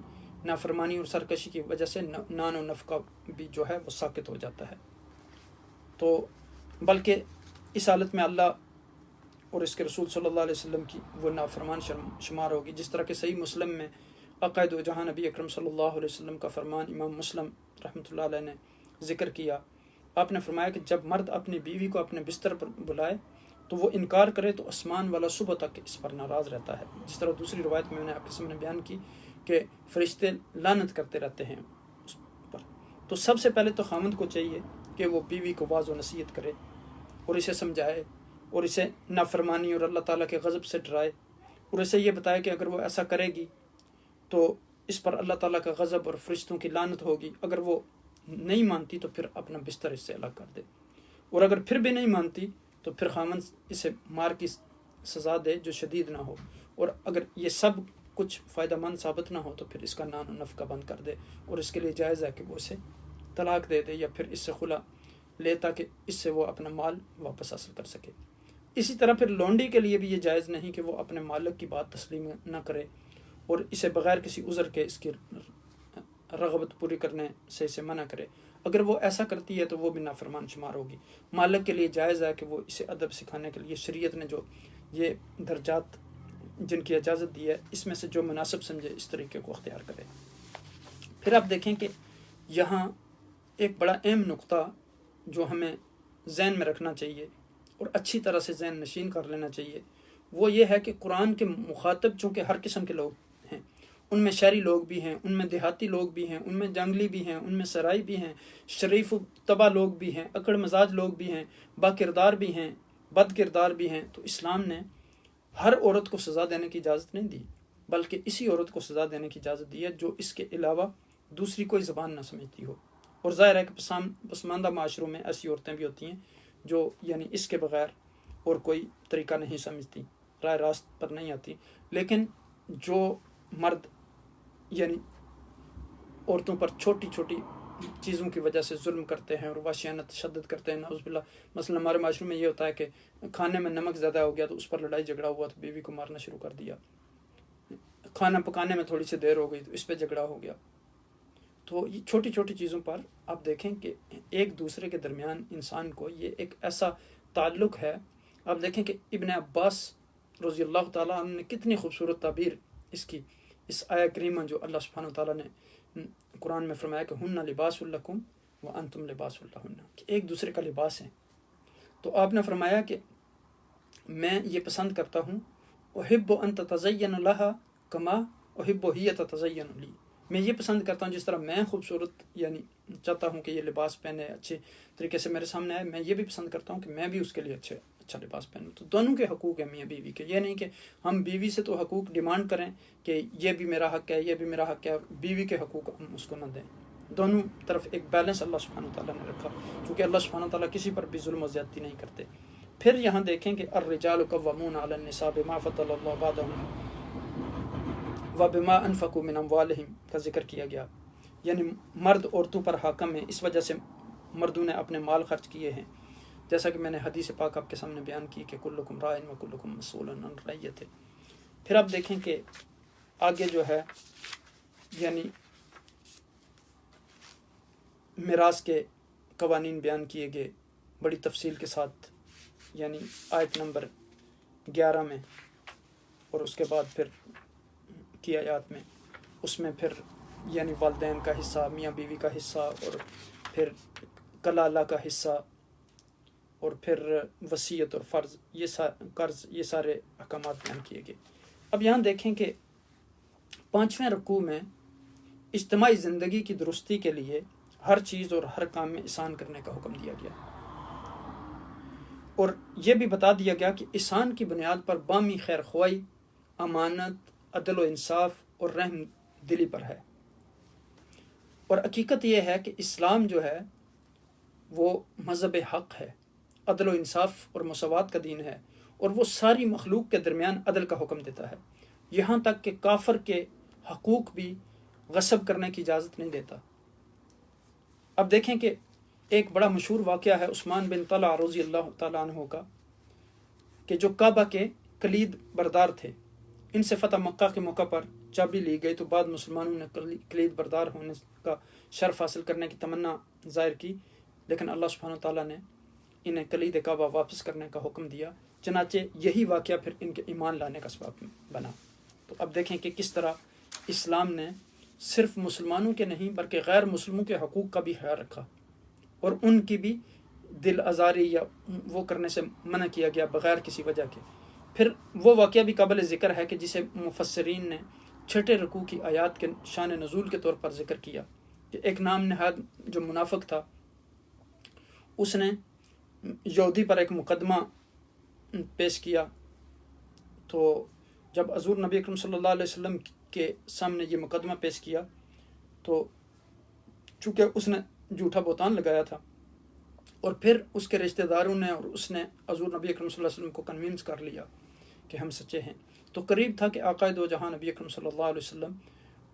نافرمانی اور سرکشی کی وجہ سے نان و نفقہ بھی جو ہے وہ ساقط ہو جاتا ہے. تو بلکہ اس حالت میں اللہ اور اس کے رسول صلی اللہ علیہ وسلم کی وہ نافرمان شمار ہوگی، جس طرح کہ صحیح مسلم میں عقائد و جہاں نبی اکرم صلی اللہ علیہ وسلم کا فرمان امام مسلم رحمۃ اللہ علیہ نے ذکر کیا. آپ نے فرمایا کہ جب مرد اپنی بیوی کو اپنے بستر پر بلائے تو وہ انکار کرے تو آسمان والا صبح تک اس پر ناراض رہتا ہے. جس طرح دوسری روایت میں نے آپ کے سامنے بیان کی کہ فرشتے لعنت کرتے رہتے ہیں اس پر. تو سب سے پہلے تو خاوند کو چاہیے کہ وہ بیوی کو واضح و نصیحت کرے اور اسے سمجھائے اور اسے نافرمانی اور اللہ تعالیٰ کے غضب سے ڈرائے، اور اسے یہ بتائے کہ اگر وہ ایسا کرے گی تو اس پر اللہ تعالیٰ کا غضب اور فرشتوں کی لعنت ہوگی. اگر وہ نہیں مانتی تو پھر اپنا بستر اس سے الگ کر دے، اور اگر پھر بھی نہیں مانتی تو پھر خاوند اسے مار کی سزا دے جو شدید نہ ہو. اور اگر یہ سب کچھ فائدہ مند ثابت نہ ہو تو پھر اس کا نان و نفقہ بند کر دے، اور اس کے لیے جائز ہے کہ وہ اسے طلاق دے دے یا پھر اس سے خلا لے تاکہ اس سے وہ اپنا مال واپس حاصل کر سکے. اسی طرح پھر لونڈی کے لیے بھی یہ جائز نہیں کہ وہ اپنے مالک کی بات تسلیم نہ کرے اور اسے بغیر کسی عذر کے اس کی رغبت پوری کرنے سے اسے منع کرے. اگر وہ ایسا کرتی ہے تو وہ بھی نافرمان شمار ہوگی. مالک کے لیے جائز ہے کہ وہ اسے ادب سکھانے کے لیے شریعت نے جو یہ درجات جن کی اجازت دی ہے اس میں سے جو مناسب سمجھے اس طریقے کو اختیار کرے. پھر آپ دیکھیں کہ یہاں ایک بڑا اہم نقطہ جو ہمیں ذہن میں رکھنا چاہیے اور اچھی طرح سے ذہن نشین کر لینا چاہیے وہ یہ ہے کہ قرآن کے مخاطب چونکہ ہر قسم کے لوگ ہیں، ان میں شہری لوگ بھی ہیں، ان میں دیہاتی لوگ بھی ہیں، ان میں جنگلی بھی ہیں، ان میں سرائی بھی ہیں، شریف و طبع لوگ بھی ہیں، اکڑ مزاج لوگ بھی ہیں، با کردار بھی ہیں، بد کردار بھی ہیں. تو اسلام نے ہر عورت کو سزا دینے کی اجازت نہیں دی، بلکہ اسی عورت کو سزا دینے کی اجازت دی ہے جو اس کے علاوہ دوسری کوئی زبان نہ سمجھتی ہو۔ اور ظاہر ہے کہ پسماندہ معاشروں میں ایسی عورتیں بھی ہوتی ہیں جو یعنی اس کے بغیر اور کوئی طریقہ نہیں سمجھتی، راہ راست پر نہیں آتی، لیکن جو مرد یعنی عورتوں پر چھوٹی چھوٹی چیزوں کی وجہ سے ظلم کرتے ہیں اور وحشیانہ تشدد کرتے ہیں، نعوذ باللہ، مثلا ہمارے معاشرے میں یہ ہوتا ہے کہ کھانے میں نمک زیادہ ہو گیا تو اس پر لڑائی جھگڑا ہوا تو بیوی کو مارنا شروع کر دیا، کھانا پکانے میں تھوڑی سی دیر ہو گئی تو اس پہ جھگڑا ہو گیا۔ تو یہ چھوٹی چھوٹی چیزوں پر آپ دیکھیں کہ ایک دوسرے کے درمیان انسان کو یہ ایک ایسا تعلق ہے۔ آپ دیکھیں کہ ابن عباس رضی اللہ تعالیٰ عنہ نے کتنی خوبصورت تعبیر اس کی، اس آیہ کریمہ جو اللہ سبحانہ تعالیٰ نے قرآن میں فرمایا کہ ہن لباس لکم وانتم لباس لہن، کہ ایک دوسرے کا لباس ہے۔ تو آپ نے فرمایا کہ میں یہ پسند کرتا ہوں، احب ان تتزین لہا کما احب ہی تتزین لی، میں یہ پسند کرتا ہوں جس طرح میں خوبصورت یعنی چاہتا ہوں کہ یہ لباس پہنے، اچھے طریقے سے میرے سامنے آئے، میں یہ بھی پسند کرتا ہوں کہ میں بھی اس کے لیے اچھا لباس پہنوں۔ تو دونوں کے حقوق ہیں میاں بیوی کے، یہ نہیں کہ ہم بیوی سے تو حقوق ڈیمانڈ کریں کہ یہ بھی میرا حق ہے، یہ بھی میرا حق ہے، اور بیوی کے حقوق ہم اس کو نہ دیں۔ دونوں طرف ایک بیلنس اللہ سبحانہ تعالیٰ نے رکھا، کیونکہ اللہ سبحانہ تعالیٰ کسی پر بھی ظلم و زیادتی نہیں کرتے۔ پھر یہاں دیکھیں کہ الرجال قوامون علی النساء بما فضل اللہ بعضهم وبما انفقوا من اموالهم کا ذکر کیا گیا، یعنی مرد عورتوں پر حاکم ہیں، اس وجہ سے مردوں نے اپنے مال خرچ کیے ہیں، جیسا کہ میں نے حدیث پاک آپ کے سامنے بیان کی کہ کلکم راعٍ وکلکم مسئول عن رعیتہ۔ پھر آپ دیکھیں کہ آگے جو ہے یعنی میراث کے قوانین بیان کیے گئے بڑی تفصیل کے ساتھ، یعنی آیت نمبر 11 میں، اور اس کے بعد پھر کی آیات میں، اس میں پھر یعنی والدین کا حصہ، میاں بیوی کا حصہ، اور پھر کلالہ کا حصہ، اور پھر وصیت اور فرض، قرض، یہ سارے احکامات بیان کیے گئے۔ اب یہاں دیکھیں کہ 5ویں رکوع میں اجتماعی زندگی کی درستی کے لیے ہر چیز اور ہر کام میں احسان کرنے کا حکم دیا گیا، اور یہ بھی بتا دیا گیا کہ احسان کی بنیاد پر باہمی خیر خواہی، امانت، عدل و انصاف اور رحم دلی پر ہے۔ اور حقیقت یہ ہے کہ اسلام جو ہے وہ مذہب حق ہے، عدل و انصاف اور مساوات کا دین ہے، اور وہ ساری مخلوق کے درمیان عدل کا حکم دیتا ہے، یہاں تک کہ کافر کے حقوق بھی غصب کرنے کی اجازت نہیں دیتا۔ اب دیکھیں کہ ایک بڑا مشہور واقعہ ہے عثمان بن طلحہ رضی اللہ تعالیٰ عنہ کا، کہ جو کعبہ کے کلید بردار تھے، ان سے فتح مکہ کے موقع پر چابی لی گئی تو بعد مسلمانوں نے کلید بردار ہونے کا شرف حاصل کرنے کی تمنا ظاہر کی، لیکن اللہ سبحانہ تعالیٰ نے انہیں کلید کعبہ واپس کرنے کا حکم دیا، چنانچہ یہی واقعہ پھر ان کے ایمان لانے کا سبب بنا۔ تو اب دیکھیں کہ کس طرح اسلام نے صرف مسلمانوں کے نہیں بلکہ غیر مسلموں کے حقوق کا بھی خیال رکھا، اور ان کی بھی دل آزاری یا وہ کرنے سے منع کیا گیا بغیر کسی وجہ کے۔ پھر وہ واقعہ بھی قابل ذکر ہے کہ جسے مفسرین نے 6 رکوع کی آیات کے شان نزول کے طور پر ذکر کیا، کہ ایک نام نہاد جو منافق تھا، اس نے یہودی پر ایک مقدمہ پیش کیا، تو جب حضور نبی اکرم صلی اللہ علیہ وسلم کے سامنے یہ مقدمہ پیش کیا تو چونکہ اس نے جھوٹا بہتان لگایا تھا، اور پھر اس کے رشتہ داروں نے اور اس نے حضور نبی اکرم صلی اللہ علیہ وسلم کو کنوینس کر لیا کہ ہم سچے ہیں، تو قریب تھا کہ آقائے دو جہاں نبی اکرم صلی اللہ علیہ وسلم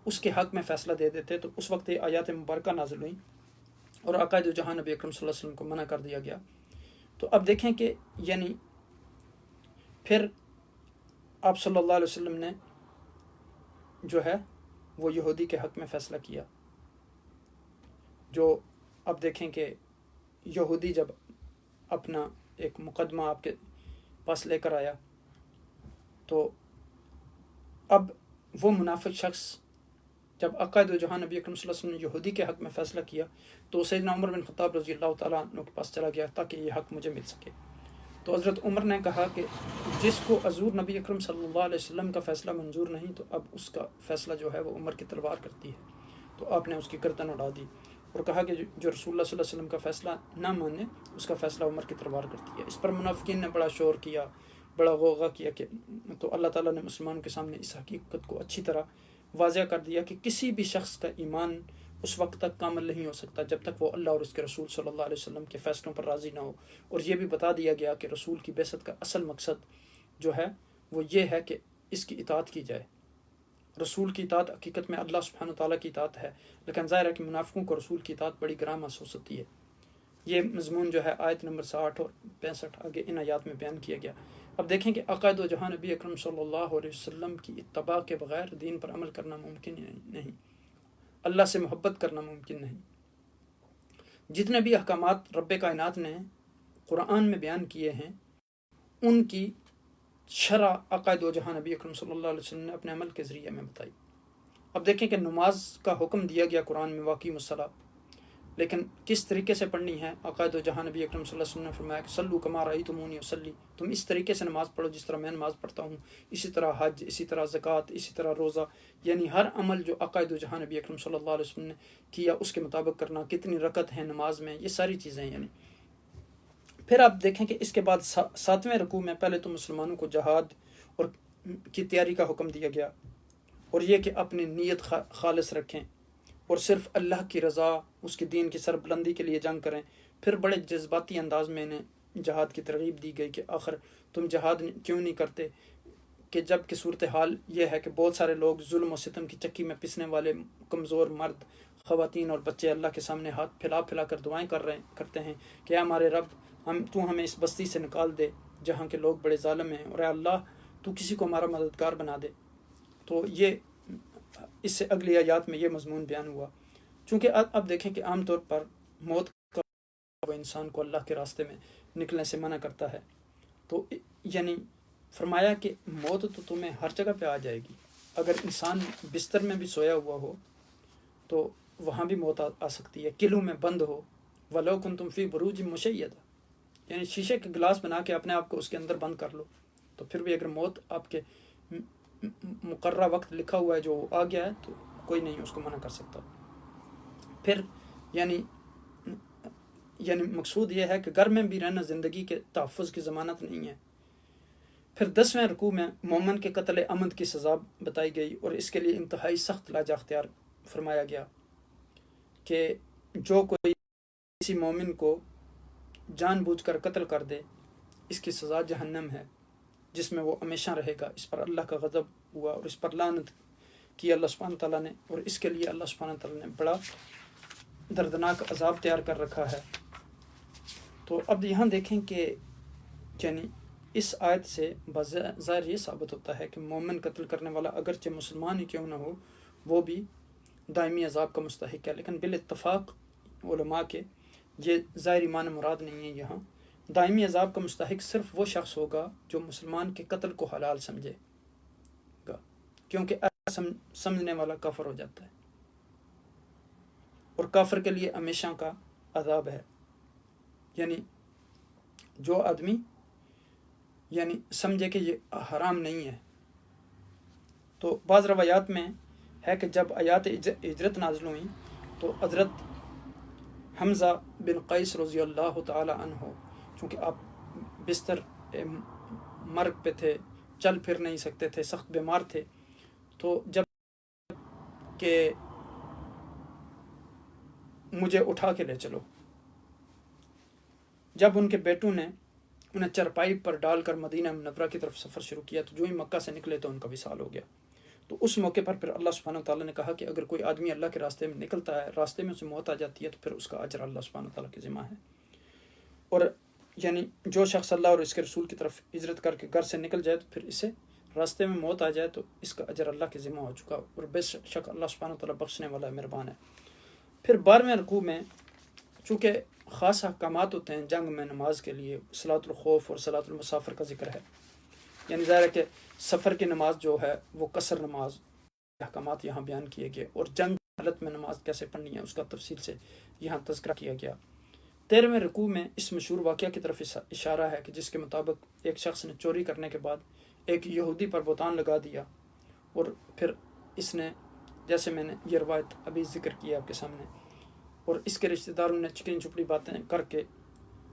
اس کے حق میں فیصلہ دے دیتے، تو اس وقت یہ آیات مبارکہ نازل ہوئیں اور آقائے دو جہاں نبی اکرم صلی اللہ علیہ وسلم کو منع کر دیا گیا۔ تو اب دیکھیں کہ یعنی پھر آپ صلی اللہ علیہ وسلم نے جو ہے وہ یہودی کے حق میں فیصلہ کیا، جو اب دیکھیں کہ یہودی جب اپنا ایک مقدمہ آپ کے پاس لے کر آیا، تو اب وہ منافق شخص جب عقائد و جہاں نبی اکرم صلی اللہ علیہ وسلم نے یہودی کے حق میں فیصلہ کیا تو سیدنا عمر بن خطاب رضی اللہ تعالیٰ عنہ کے پاس چلا گیا تاکہ یہ حق مجھے مل سکے۔ تو حضرت عمر نے کہا کہ جس کو حضور نبی اکرم صلی اللہ علیہ وسلم کا فیصلہ منظور نہیں تو اب اس کا فیصلہ جو ہے وہ عمر کی تلوار کرتی ہے، تو آپ نے اس کی گردن اڑا دی اور کہا کہ جو رسول اللہ صلی اللہ علیہ وسلم کا فیصلہ نہ مانے اس کا فیصلہ عمر کی تلوار کرتی ہے۔ اس پر منافقین نے بڑا شور کیا بڑا غوغا کیا کہ تو اللہ تعالیٰ نے مسلمانوں کے سامنے اس حقیقت کو اچھی طرح واضح کر دیا کہ کسی بھی شخص کا ایمان اس وقت تک کامل نہیں ہو سکتا جب تک وہ اللہ اور اس کے رسول صلی اللہ علیہ وسلم کے فیصلوں پر راضی نہ ہو. اور یہ بھی بتا دیا گیا کہ رسول کی بعثت کا اصل مقصد جو ہے وہ یہ ہے کہ اس کی اطاعت کی جائے. رسول کی اطاعت حقیقت میں اللہ سبحانہ تعالیٰ کی اطاعت ہے، لیکن ظاہر ہے کہ منافقوں کو رسول کی اطاعت بڑی گراں محسوس ہوتی ہے. یہ مضمون جو ہے آیت نمبر 60 اور 65 آگے ان آیات میں بیان کیا گیا. اب دیکھیں کہ عقائد و جہاں نبی اکرم صلی اللہ علیہ وسلم کی اتباع کے بغیر دین پر عمل کرنا ممکن نہیں، اللہ سے محبت کرنا ممکن نہیں. جتنے بھی احکامات رب کائنات نے قرآن میں بیان کیے ہیں ان کی شرح عقائد و جہاں نبی اکرم صلی اللہ علیہ وسلم نے اپنے عمل کے ذریعے میں بتائی. اب دیکھیں کہ نماز کا حکم دیا گیا قرآن میں واقعی الصلاۃ، لیکن کس طریقے سے پڑھنی ہے؟ عقائد و جہاں نبی اکرم صلی اللہ علیہ وسلم نے فرمایا کہ صلو کما رأیتمونی اصلی، تم اس طریقے سے نماز پڑھو جس طرح میں نماز پڑھتا ہوں. اسی طرح حج، اسی طرح زکوٰۃ، اسی طرح روزہ، یعنی ہر عمل جو عقائد و جہاں نبی اکرم صلی اللہ علیہ وسلم نے کیا اس کے مطابق کرنا. کتنی رکعت ہیں نماز میں، یہ ساری چیزیں یعنی. پھر آپ دیکھیں کہ اس کے بعد 7ویں رکوع میں پہلے تو مسلمانوں کو جہاد اور کی تیاری کا حکم دیا گیا، اور یہ کہ اپنی نیت خالص رکھیں اور صرف اللہ کی رضا، اس کے دین کی سربلندی کے لیے جنگ کریں. پھر بڑے جذباتی انداز میں انہیں جہاد کی ترغیب دی گئی کہ آخر تم جہاد کیوں نہیں کرتے، کہ جب کہ صورتحال یہ ہے کہ بہت سارے لوگ ظلم و ستم کی چکی میں پسنے والے کمزور مرد، خواتین اور بچے اللہ کے سامنے ہاتھ پھیلا پھیلا کر دعائیں کرتے ہیں کہ اے ہمارے رب، تو ہمیں اس بستی سے نکال دے جہاں کے لوگ بڑے ظالم ہیں، اور اے اللہ تو کسی کو ہمارا مددگار بنا دے. تو یہ اس سے اگلی آیات میں یہ مضمون بیان ہوا. چونکہ اب دیکھیں کہ عام طور پر موت کا وہ انسان کو اللہ کے راستے میں نکلنے سے منع کرتا ہے. تو یعنی فرمایا کہ موت تو تمہیں ہر جگہ پہ آ جائے گی. اگر انسان بستر میں بھی سویا ہوا ہو تو وہاں بھی موت آ سکتی ہے. قلعوں میں بند ہو، وَلَوْ كُنْتُمْ فِي بُرُوجٍ مُشَيَّدَةٍ، یعنی شیشے کے گلاس بنا کے اپنے آپ کو اس کے اندر بند کر لو، تو پھر بھی اگر موت آپ کے مقررہ وقت لکھا ہوا ہے جو آ گیا ہے تو کوئی نہیں اس کو منع کر سکتا. پھر یعنی مقصود یہ ہے کہ گھر میں بھی رہنا زندگی کے تحفظ کی ضمانت نہیں ہے. پھر 10ویں رکوع میں مومن کے قتل عمد کی سزا بتائی گئی، اور اس کے لیے انتہائی سخت لہجہ اختیار فرمایا گیا کہ جو کوئی کسی مومن کو جان بوجھ کر قتل کر دے اس کی سزا جہنم ہے جس میں وہ ہمیشہ رہے گا. اس پر اللہ کا غضب ہوا اور اس پر لعنت کی اللہ سبحانہ تعالیٰ نے، اور اس کے لیے اللہ سبحانہ تعالیٰ نے بڑا دردناک عذاب تیار کر رکھا ہے. تو اب یہاں دیکھیں کہ یعنی اس آیت سے ظاہر یہ ثابت ہوتا ہے کہ مومن قتل کرنے والا اگرچہ مسلمان ہی کیوں نہ ہو وہ بھی دائمی عذاب کا مستحق ہے. لیکن بالاتفاق علماء کے یہ ظاہری معنی مراد نہیں ہے. یہاں دائمی عذاب کا مستحق صرف وہ شخص ہوگا جو مسلمان کے قتل کو حلال سمجھے گا، کیونکہ ایسا سمجھنے والا کافر ہو جاتا ہے، اور کافر کے لیے ہمیشہ کا عذاب ہے. یعنی جو آدمی یعنی سمجھے کہ یہ حرام نہیں ہے. تو بعض روایات میں ہے کہ جب آیات ہجرت نازل ہوئیں تو حضرت حمزہ بن قیس رضی اللہ تعالی عنہ، چونکہ آپ بستر مرگ پہ تھے، چل پھر نہیں سکتے تھے، سخت بیمار تھے، تو جب کہ مجھے اٹھا کے لے چلو، جب ان کے بیٹوں نے انہیں چرپائی پر ڈال کر مدینہ منورہ کی طرف سفر شروع کیا تو جو ہی مکہ سے نکلے تو ان کا وصال ہو گیا. تو اس موقع پر پھر اللہ سبحانہ تعالیٰ نے کہا کہ اگر کوئی آدمی اللہ کے راستے میں نکلتا ہے، راستے میں اسے موت آ جاتی ہے، تو پھر اس کا اجر اللہ سبحانہ تعالیٰ کے ذمہ ہے. اور یعنی جو شخص اللہ اور اس کے رسول کی طرف ہجرت کر کے گھر سے نکل جائے تو پھر اسے راستے میں موت آ جائے تو اس کا اجر اللہ کے ذمہ ہو چکا، اور بے شک اللہ سبحانہ تعالیٰ بخشنے والا مہربان ہے. پھر 12ویں رکوع میں چونکہ خاص احکامات ہوتے ہیں جنگ میں نماز کے لیے، صلاۃ الخوف اور صلاۃ المسافر کا ذکر ہے. یعنی ظاہر ہے کہ سفر کی نماز جو ہے وہ قصر نماز، احکامات یہاں بیان کیے گئے، اور جنگ حالت میں نماز کیسے پڑھنی ہے اس کا تفصیل سے یہاں تذکرہ کیا گیا. 13ویں رکوع میں اس مشہور واقعہ کی طرف اشارہ ہے کہ جس کے مطابق ایک شخص نے چوری کرنے کے بعد ایک یہودی پر بہتان لگا دیا، اور پھر اس نے، جیسے میں نے یہ روایت ابھی ذکر کی ہے آپ کے سامنے، اور اس کے رشتہ داروں نے چکنی چپڑی باتیں کر کے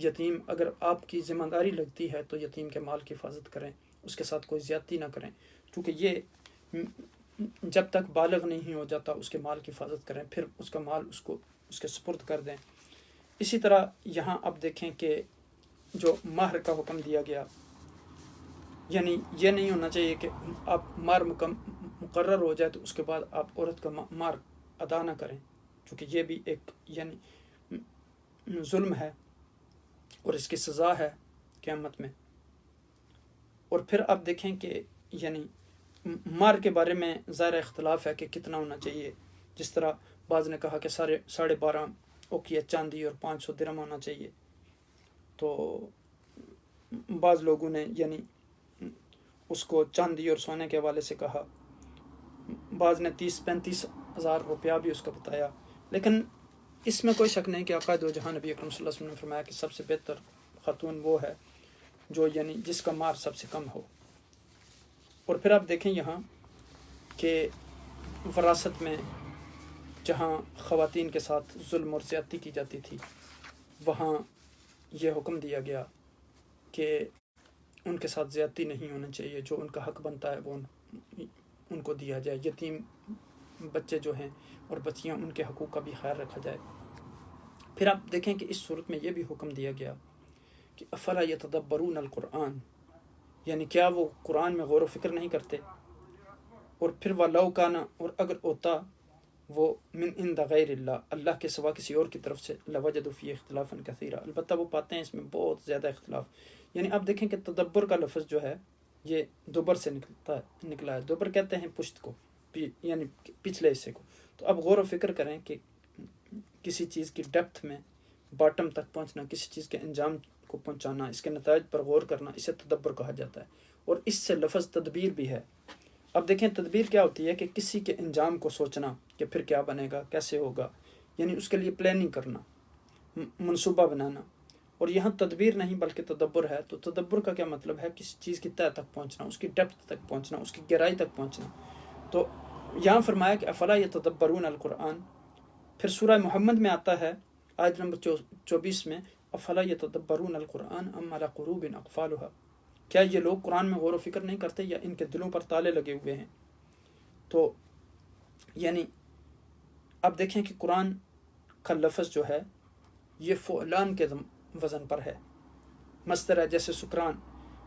یتیم اگر آپ کی ذمہ داری لگتی ہے تو یتیم کے مال کی حفاظت کریں، اس کے ساتھ کوئی زیادتی نہ کریں، کیونکہ یہ جب تک بالغ نہیں ہو جاتا اس کے مال کی حفاظت کریں، پھر اس کا مال اس کے سپرد کر دیں۔ اسی طرح یہاں آپ دیکھیں کہ جو مہر کا حکم دیا گیا، یعنی یہ نہیں ہونا چاہیے کہ آپ مہر مقرر ہو جائے تو اس کے بعد آپ عورت کا مہر ادا نہ کریں، کیونکہ یہ بھی ایک یعنی ظلم ہے اور اس کی سزا ہے قیامت میں۔ اور پھر آپ دیکھیں کہ یعنی مہر کے بارے میں ظاہر اختلاف ہے کہ کتنا ہونا چاہیے، جس طرح بعض نے کہا کہ 12.5 اوقیہ چاندی اور 500 درہم ہونا چاہیے، تو بعض لوگوں نے یعنی اس کو چاندی اور سونے کے حوالے سے کہا، بعض نے 30-35 ہزار روپیہ بھی اس کا بتایا۔ لیکن اس میں کوئی شک نہیں کہ آقا دو جہاں نبی اکرم صلی اللہ علیہ وسلم نے فرمایا کہ سب سے بہتر خاتون وہ ہے جو یعنی جس کا مہر سب سے کم ہو۔ اور پھر آپ دیکھیں یہاں کہ وراثت میں جہاں خواتین کے ساتھ ظلم اور زیادتی کی جاتی تھی، وہاں یہ حکم دیا گیا کہ ان کے ساتھ زیادتی نہیں ہونا چاہیے، جو ان کا حق بنتا ہے وہ ان کو دیا جائے، یتیم بچے جو ہیں اور بچیاں ان کے حقوق کا بھی خیال رکھا جائے۔ پھر آپ دیکھیں کہ اس صورت میں یہ بھی حکم دیا گیا کہ افلا یتدبرون القرآن، یعنی کیا وہ قرآن میں غور و فکر نہیں کرتے۔ اور پھر وَلَوْ كَانَ، اور اگر ہوتا وہ من عند غیر اللہ، اللہ کے سوا کسی اور کی طرف سے، لَوَجَدُوا فِيهِ اخْتِلَافًا كَثِيرًا، البتہ وہ پاتے ہیں اس میں بہت زیادہ اختلاف۔ یعنی آپ دیکھیں کہ تدبر کا لفظ جو ہے یہ دبر سے نکلا ہے، دبر کہتے ہیں پشت کو، یعنی پچھلے حصے کو۔ تو اب غور و فکر کریں کہ کسی چیز کی ڈیپتھ میں باٹم تک پہنچنا، کسی چیز کے انجام کو پہنچانا، اس کے نتائج پر غور کرنا، اسے تدبر کہا جاتا ہے۔ اور اس سے لفظ تدبیر بھی ہے۔ اب دیکھیں تدبیر کیا ہوتی ہے کہ کسی کے انجام کو سوچنا کہ پھر کیا بنے گا، کیسے ہوگا، یعنی اس کے لیے پلاننگ کرنا، منصوبہ بنانا۔ اور یہاں تدبیر نہیں بلکہ تدبر ہے۔ تو تدبر کا کیا مطلب ہے؟ کسی چیز کی تہ تک پہنچنا، اس کی ڈیپتھ تک پہنچنا، اس کی گہرائی تک پہنچنا۔ تو یہاں فرمایا کہ افلا یتدبرون القرآن۔ پھر سورہ محمد میں آتا ہے آیت نمبر 24 میں، افلا یتدبرون القرآن ام علی قلوب اقفالها، کیا یہ لوگ قرآن میں غور و فکر نہیں کرتے یا ان کے دلوں پر تالے لگے ہوئے ہیں؟ تو یعنی اب دیکھیں کہ قرآن کا لفظ جو ہے یہ فعلان کے وزن پر ہے، مصدر ہے جیسے سکران،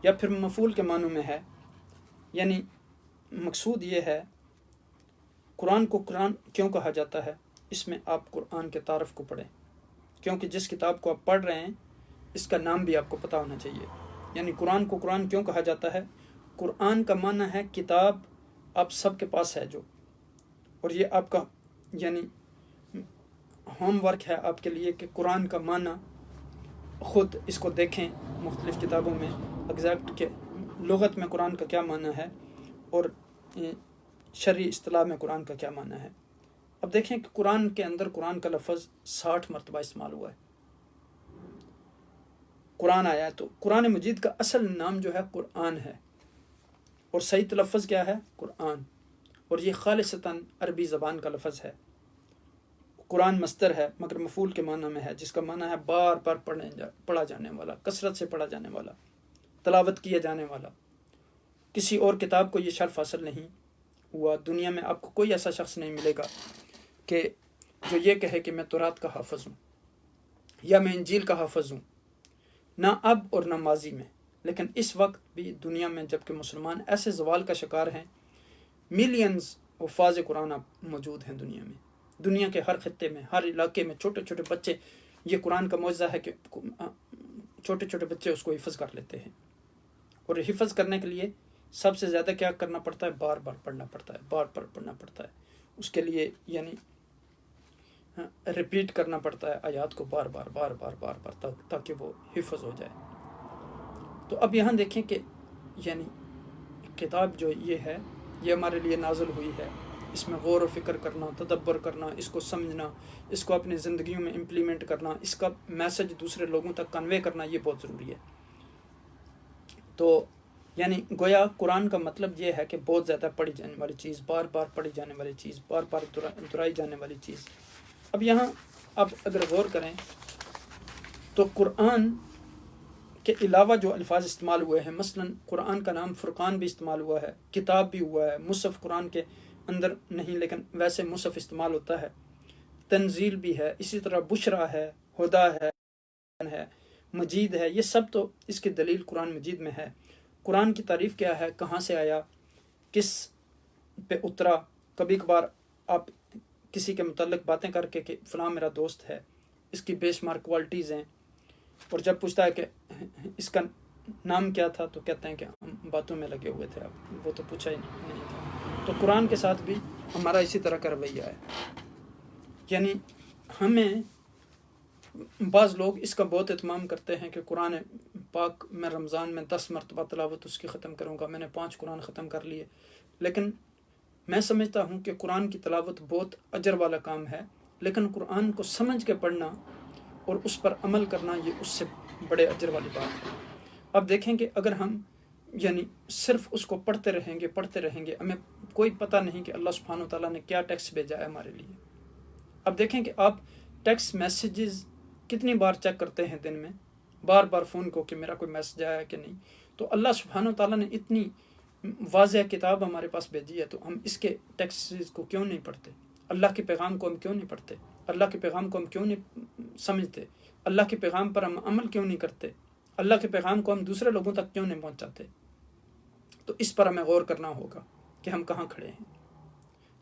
یا پھر مفعول کے معنوں میں ہے۔ یعنی مقصود یہ ہے، قرآن کو قرآن کیوں کہا جاتا ہے؟ اس میں آپ قرآن کے تعارف کو پڑھیں، کیونکہ جس کتاب کو آپ پڑھ رہے ہیں اس کا نام بھی آپ کو پتہ ہونا چاہیے۔ یعنی قرآن کو قرآن کیوں کہا جاتا ہے؟ قرآن کا معنی ہے کتاب آپ سب کے پاس ہے جو، اور یہ آپ کا یعنی ہوم ورک ہے آپ کے لیے کہ قرآن کا معنی خود اس کو دیکھیں مختلف کتابوں میں، ایگزیکٹ کہ لغت میں قرآن کا کیا معنی ہے اور شرعی اصطلاح میں قرآن کا کیا معنی ہے۔ اب دیکھیں کہ قرآن کے اندر قرآن کا لفظ 60 مرتبہ استعمال ہوا ہے، قرآن آیا ہے۔ تو قرآن مجید کا اصل نام جو ہے قرآن ہے، اور صحیح تلفظ کیا ہے؟ قرآن، اور یہ خالصتاً عربی زبان کا لفظ ہے۔ قرآن مصدر ہے مگر مفعول کے معنی میں ہے، جس کا معنی ہے بار بار پڑھا جانے والا، کثرت سے پڑھا جانے والا، تلاوت کیا جانے والا۔ کسی اور کتاب کو یہ شرف حاصل نہیں ہوا، دنیا میں آپ کو کوئی ایسا شخص نہیں ملے گا کہ جو یہ کہے کہ میں تورات کا حافظ ہوں یا میں انجیل کا حافظ ہوں، نہ اب اور نہ ماضی میں۔ لیکن اس وقت بھی دنیا میں جب کہ مسلمان ایسے زوال کا شکار ہیں، ملینز حفاظ قرآن موجود ہیں دنیا میں، دنیا کے ہر خطے میں، ہر علاقے میں چھوٹے چھوٹے بچے، یہ قرآن کا معجزہ ہے کہ چھوٹے چھوٹے بچے اس کو حفظ کر لیتے ہیں۔ اور حفظ کرنے کے لیے سب سے زیادہ کیا کرنا پڑتا ہے؟ بار بار پڑھنا پڑتا ہے، بار بار پڑھنا پڑتا ہے، اس کے لیے یعنی ریپیٹ کرنا پڑتا ہے آیات کو بار بار بار بار بار بار تاکہ وہ حفظ ہو جائے۔ تو اب یہاں دیکھیں کہ یعنی کتاب جو یہ ہے یہ ہمارے لیے نازل ہوئی ہے، اس میں غور و فکر کرنا، تدبر کرنا، اس کو سمجھنا، اس کو اپنی زندگیوں میں امپلیمنٹ کرنا، اس کا میسج دوسرے لوگوں تک کنوے کرنا، یہ بہت ضروری ہے۔ تو یعنی گویا قرآن کا مطلب یہ ہے کہ بہت زیادہ پڑھی جانے والی چیز، بار بار پڑھی جانے والی چیز، بار بار دہرائی جانے والی چیز۔ اب یہاں اب اگر غور کریں تو قرآن کے علاوہ جو الفاظ استعمال ہوئے ہیں، مثلا قرآن کا نام فرقان بھی استعمال ہوا ہے، کتاب بھی ہوا ہے، مصحف قرآن کے اندر نہیں لیکن ویسے مصحف استعمال ہوتا ہے، تنزیل بھی ہے، اسی طرح بشرا ہے، ہدا ہے، مجید ہے، یہ سب تو اس کی دلیل قرآن مجید میں ہے۔ قرآن کی تعریف کیا ہے، کہاں سے آیا، کس پہ اترا۔ کبھی کبھار آپ کسی کے متعلق باتیں کر کے کہ فلاں میرا دوست ہے، اس کی بے شمار کوالٹیز ہیں، اور جب پوچھتا ہے کہ اس کا نام کیا تھا تو کہتے ہیں کہ ہم باتوں میں لگے ہوئے تھے، اب وہ تو پوچھا ہی نہیں تھا۔ تو قرآن کے ساتھ بھی ہمارا اسی طرح کا رویہ ہے، یعنی ہمیں بعض لوگ اس کا بہت اہتمام کرتے ہیں کہ قرآن پاک میں رمضان میں 10 مرتبہ تلاوت اس کی ختم کروں گا، میں نے 5 قرآن ختم کر لیے، لیکن میں سمجھتا ہوں کہ قرآن کی تلاوت بہت اجر والا کام ہے، لیکن قرآن کو سمجھ کے پڑھنا اور اس پر عمل کرنا یہ اس سے بڑے اجر والی بات ہے۔ اب دیکھیں کہ اگر ہم یعنی صرف اس کو پڑھتے رہیں گے، ہمیں کوئی پتہ نہیں کہ اللہ سبحانہ و تعالیٰ نے کیا ٹیکسٹ بھیجا ہے ہمارے لیے۔ اب دیکھیں کہ آپ ٹیکسٹ میسیجز کتنی بار چیک کرتے ہیں دن میں، بار بار فون کو کہ میرا کوئی میسج آیا ہے کہ نہیں۔ تو اللہ سبحانہ و تعالیٰ نے اتنی واضح کتاب ہمارے پاس بھیجی ہے، تو ہم اس کے ٹیکسٹ کو کیوں نہیں پڑھتے؟ اللہ کے پیغام کو ہم کیوں نہیں پڑھتے؟ اللہ کے پیغام کو ہم کیوں نہیں سمجھتے؟ اللہ کے پیغام پر ہم عمل کیوں نہیں کرتے؟ اللہ کے پیغام کو ہم دوسرے لوگوں تک کیوں نہیں پہنچاتے؟ تو اس پر ہمیں غور کرنا ہوگا کہ ہم کہاں کھڑے ہیں۔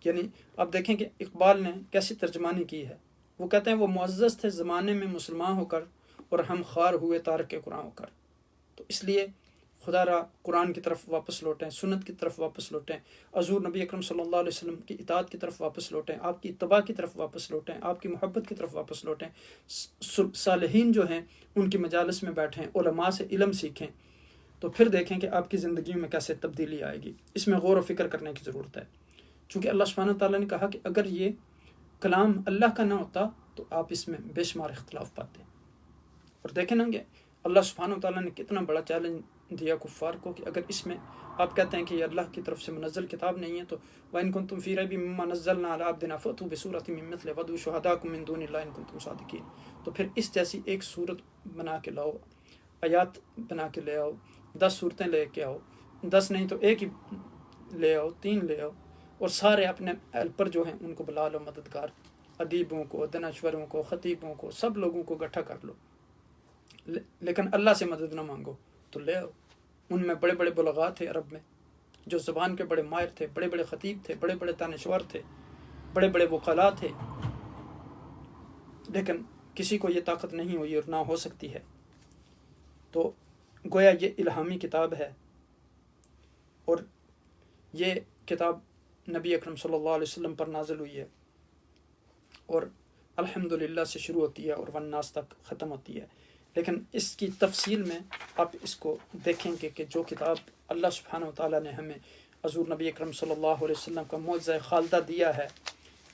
یعنی اب دیکھیں کہ اقبال نے کیسی ترجمانی کی ہے، وہ کہتے ہیں وہ معزز تھے زمانے میں مسلمان ہو کر، اور ہم خوار ہوئے تارک قرآن ہو کر۔ تو اس لیے خدا را قرآن کی طرف واپس لوٹیں، سنت کی طرف واپس لوٹیں، حضور نبی اکرم صلی اللہ علیہ وسلم کی اطاعت کی طرف واپس لوٹیں، آپ کی اتباع کی طرف واپس لوٹیں، آپ کی محبت کی طرف واپس لوٹیں، صالحین جو ہیں ان کی مجالس میں بیٹھیں، علماء سے علم سیکھیں، تو پھر دیکھیں کہ آپ کی زندگی میں کیسے تبدیلی آئے گی۔ اس میں غور و فکر کرنے کی ضرورت ہے، چونکہ اللہ سبحانہ تعالیٰ نے کہا کہ اگر یہ کلام اللہ کا نہ ہوتا تو آپ اس میں بے شمار اختلاف پاتے۔ اور دیکھیں نا کہ اللہ سبحانہ تعالیٰ نے کتنا بڑا چیلنج دیا کفار کو کہ اگر اس میں آپ کہتے ہیں کہ یہ اللہ کی طرف سے منزل کتاب نہیں ہے، تو وَإِن كُنتُمْ فِي رَيْبٍ مِّمَّا نَزَّلْنَا عَلَىٰ عَبْدِنَا فَأْتُوا بِسُورَةٍ مِّن مِّثْلِهِ وَادْعُوا شُهَدَاءَكُم مِّن دُونِ اللَّهِ إِن كُنتُمْ صَادِقِينَ۔ تو پھر اس جیسی ایک صورت بنا کے لاؤ، آیات بنا کے لے آؤ، 10 صورتیں لے کے آؤ، 10 نہیں تو ایک ہی لے آؤ، 3 لے آؤ، اور سارے اپنے ہیلپر جو ہیں ان کو بلا لو، مددگار، ادیبوں کو، دانشوروں کو، خطیبوں کو، سب لوگوں کو اکٹھا کر لو، لیکن اللہ سے مدد نہ مانگو تو لے آؤ۔ ان میں بڑے بڑے بلغاء تھے عرب میں، جو زبان کے بڑے ماہر تھے، بڑے بڑے خطیب تھے، بڑے بڑے دانشور تھے، بڑے بڑے وکلاء تھے، لیکن کسی کو یہ طاقت نہیں ہوئی اور نہ ہو سکتی ہے۔ تو گویا یہ الہامی کتاب ہے، اور یہ کتاب نبی اکرم صلی اللہ علیہ وسلم پر نازل ہوئی ہے، اور الحمدللہ سے شروع ہوتی ہے اور والناس تک ختم ہوتی ہے۔ لیکن اس کی تفصیل میں آپ اس کو دیکھیں گے کہ جو کتاب اللہ سبحانہ وتعالیٰ نے ہمیں حضور نبی اکرم صلی اللہ علیہ وسلم کا معجزہ خالدہ دیا ہے،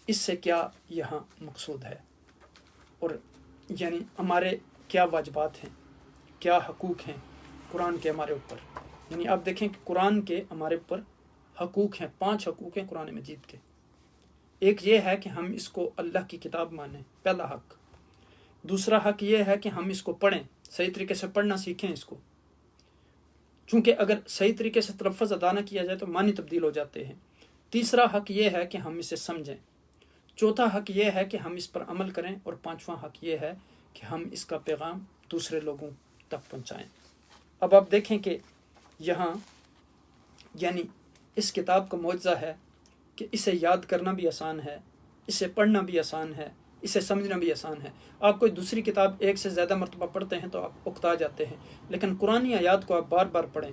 اس سے کیا یہاں مقصود ہے، اور یعنی ہمارے کیا واجبات ہیں، کیا حقوق ہیں قرآن کے ہمارے اوپر۔ یعنی آپ دیکھیں کہ قرآن کے ہمارے اوپر حقوق ہیں، 5 حقوق ہیں قرآن مجید کے۔ ایک یہ ہے کہ ہم اس کو اللہ کی کتاب مانیں، پہلا حق۔ دوسرا حق یہ ہے کہ ہم اس کو پڑھیں، صحیح طریقے سے پڑھنا سیکھیں اس کو، چونکہ اگر صحیح طریقے سے تلفظ ادا نہ کیا جائے تو معنی تبدیل ہو جاتے ہیں۔ تیسرا حق یہ ہے کہ ہم اسے سمجھیں۔ چوتھا حق یہ ہے کہ ہم اس پر عمل کریں، اور 5واں حق یہ ہے کہ ہم اس کا پیغام دوسرے لوگوں تک پہنچائیں۔ اب آپ دیکھیں کہ یہاں یعنی اس کتاب کا معجزہ ہے کہ اسے یاد کرنا بھی آسان ہے، اسے پڑھنا بھی آسان ہے، اسے سمجھنا بھی آسان ہے۔ آپ کوئی دوسری کتاب ایک سے زیادہ مرتبہ پڑھتے ہیں تو آپ اکتا جاتے ہیں، لیکن قرآنی آیات کو آپ بار بار پڑھیں،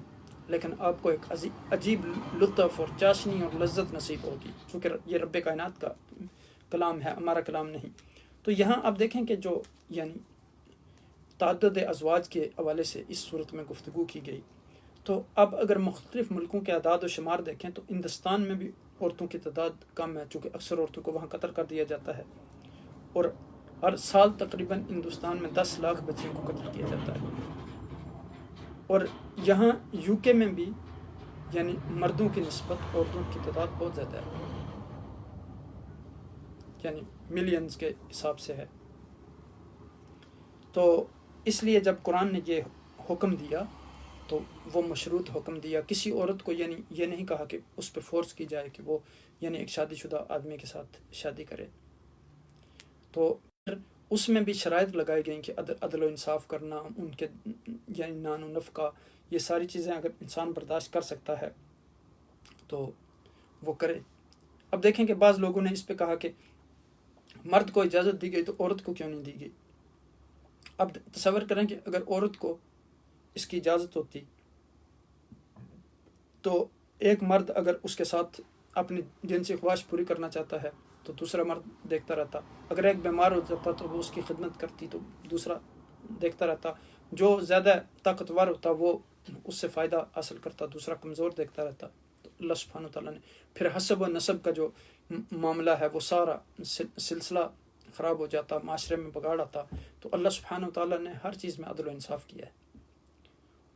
لیکن آپ کو ایک عجیب لطف اور چاشنی اور لذت نصیب ہوگی، چونکہ یہ رب کائنات کا کلام ہے، ہمارا کلام نہیں۔ تو یہاں آپ دیکھیں کہ جو یعنی تعدد ازواج کے حوالے سے اس صورت میں گفتگو کی گئی، تو اب اگر مختلف ملکوں کے اعداد و شمار دیکھیں تو ہندوستان میں بھی عورتوں کی تعداد کم ہے، چونکہ اکثر عورتوں کو وہاں قتل کر دیا جاتا ہے، اور ہر سال تقریباً ہندوستان میں 10 لاکھ بچیوں کو قتل کیا جاتا ہے۔ اور یہاں یو کے میں بھی یعنی مردوں کی نسبت عورتوں کی تعداد بہت زیادہ ہے، یعنی ملینز کے حساب سے ہے۔ تو اس لیے جب قرآن نے یہ حکم دیا تو وہ مشروط حکم دیا، کسی عورت کو یعنی یہ نہیں کہا کہ اس پہ فورس کی جائے کہ وہ یعنی ایک شادی شدہ آدمی کے ساتھ شادی کرے۔ تو پھر اس میں بھی شرائط لگائی گئیں کہ عدل و انصاف کرنا، ان کے یعنی نان و نفقہ، یہ ساری چیزیں اگر انسان برداشت کر سکتا ہے تو وہ کرے۔ اب دیکھیں کہ بعض لوگوں نے اس پہ کہا کہ مرد کو اجازت دی گئی تو عورت کو کیوں نہیں دی گئی۔ اب تصور کریں کہ اگر عورت کو اس کی اجازت ہوتی تو ایک مرد اگر اس کے ساتھ اپنی جنسی خواہش پوری کرنا چاہتا ہے تو دوسرا مرد دیکھتا رہتا، اگر ایک بیمار ہو جاتا تو وہ اس کی خدمت کرتی تو دوسرا دیکھتا رہتا، جو زیادہ طاقتور ہوتا وہ اس سے فائدہ حاصل کرتا، دوسرا کمزور دیکھتا رہتا۔ تو اللہ سبحانہ تعالیٰ نے پھر حسب و نسب کا جو معاملہ ہے وہ سارا سلسلہ خراب ہو جاتا، معاشرے میں بگاڑ آتا۔ تو اللہ سبحانہ تعالیٰ نے ہر چیز میں عدل و انصاف کیا ہے۔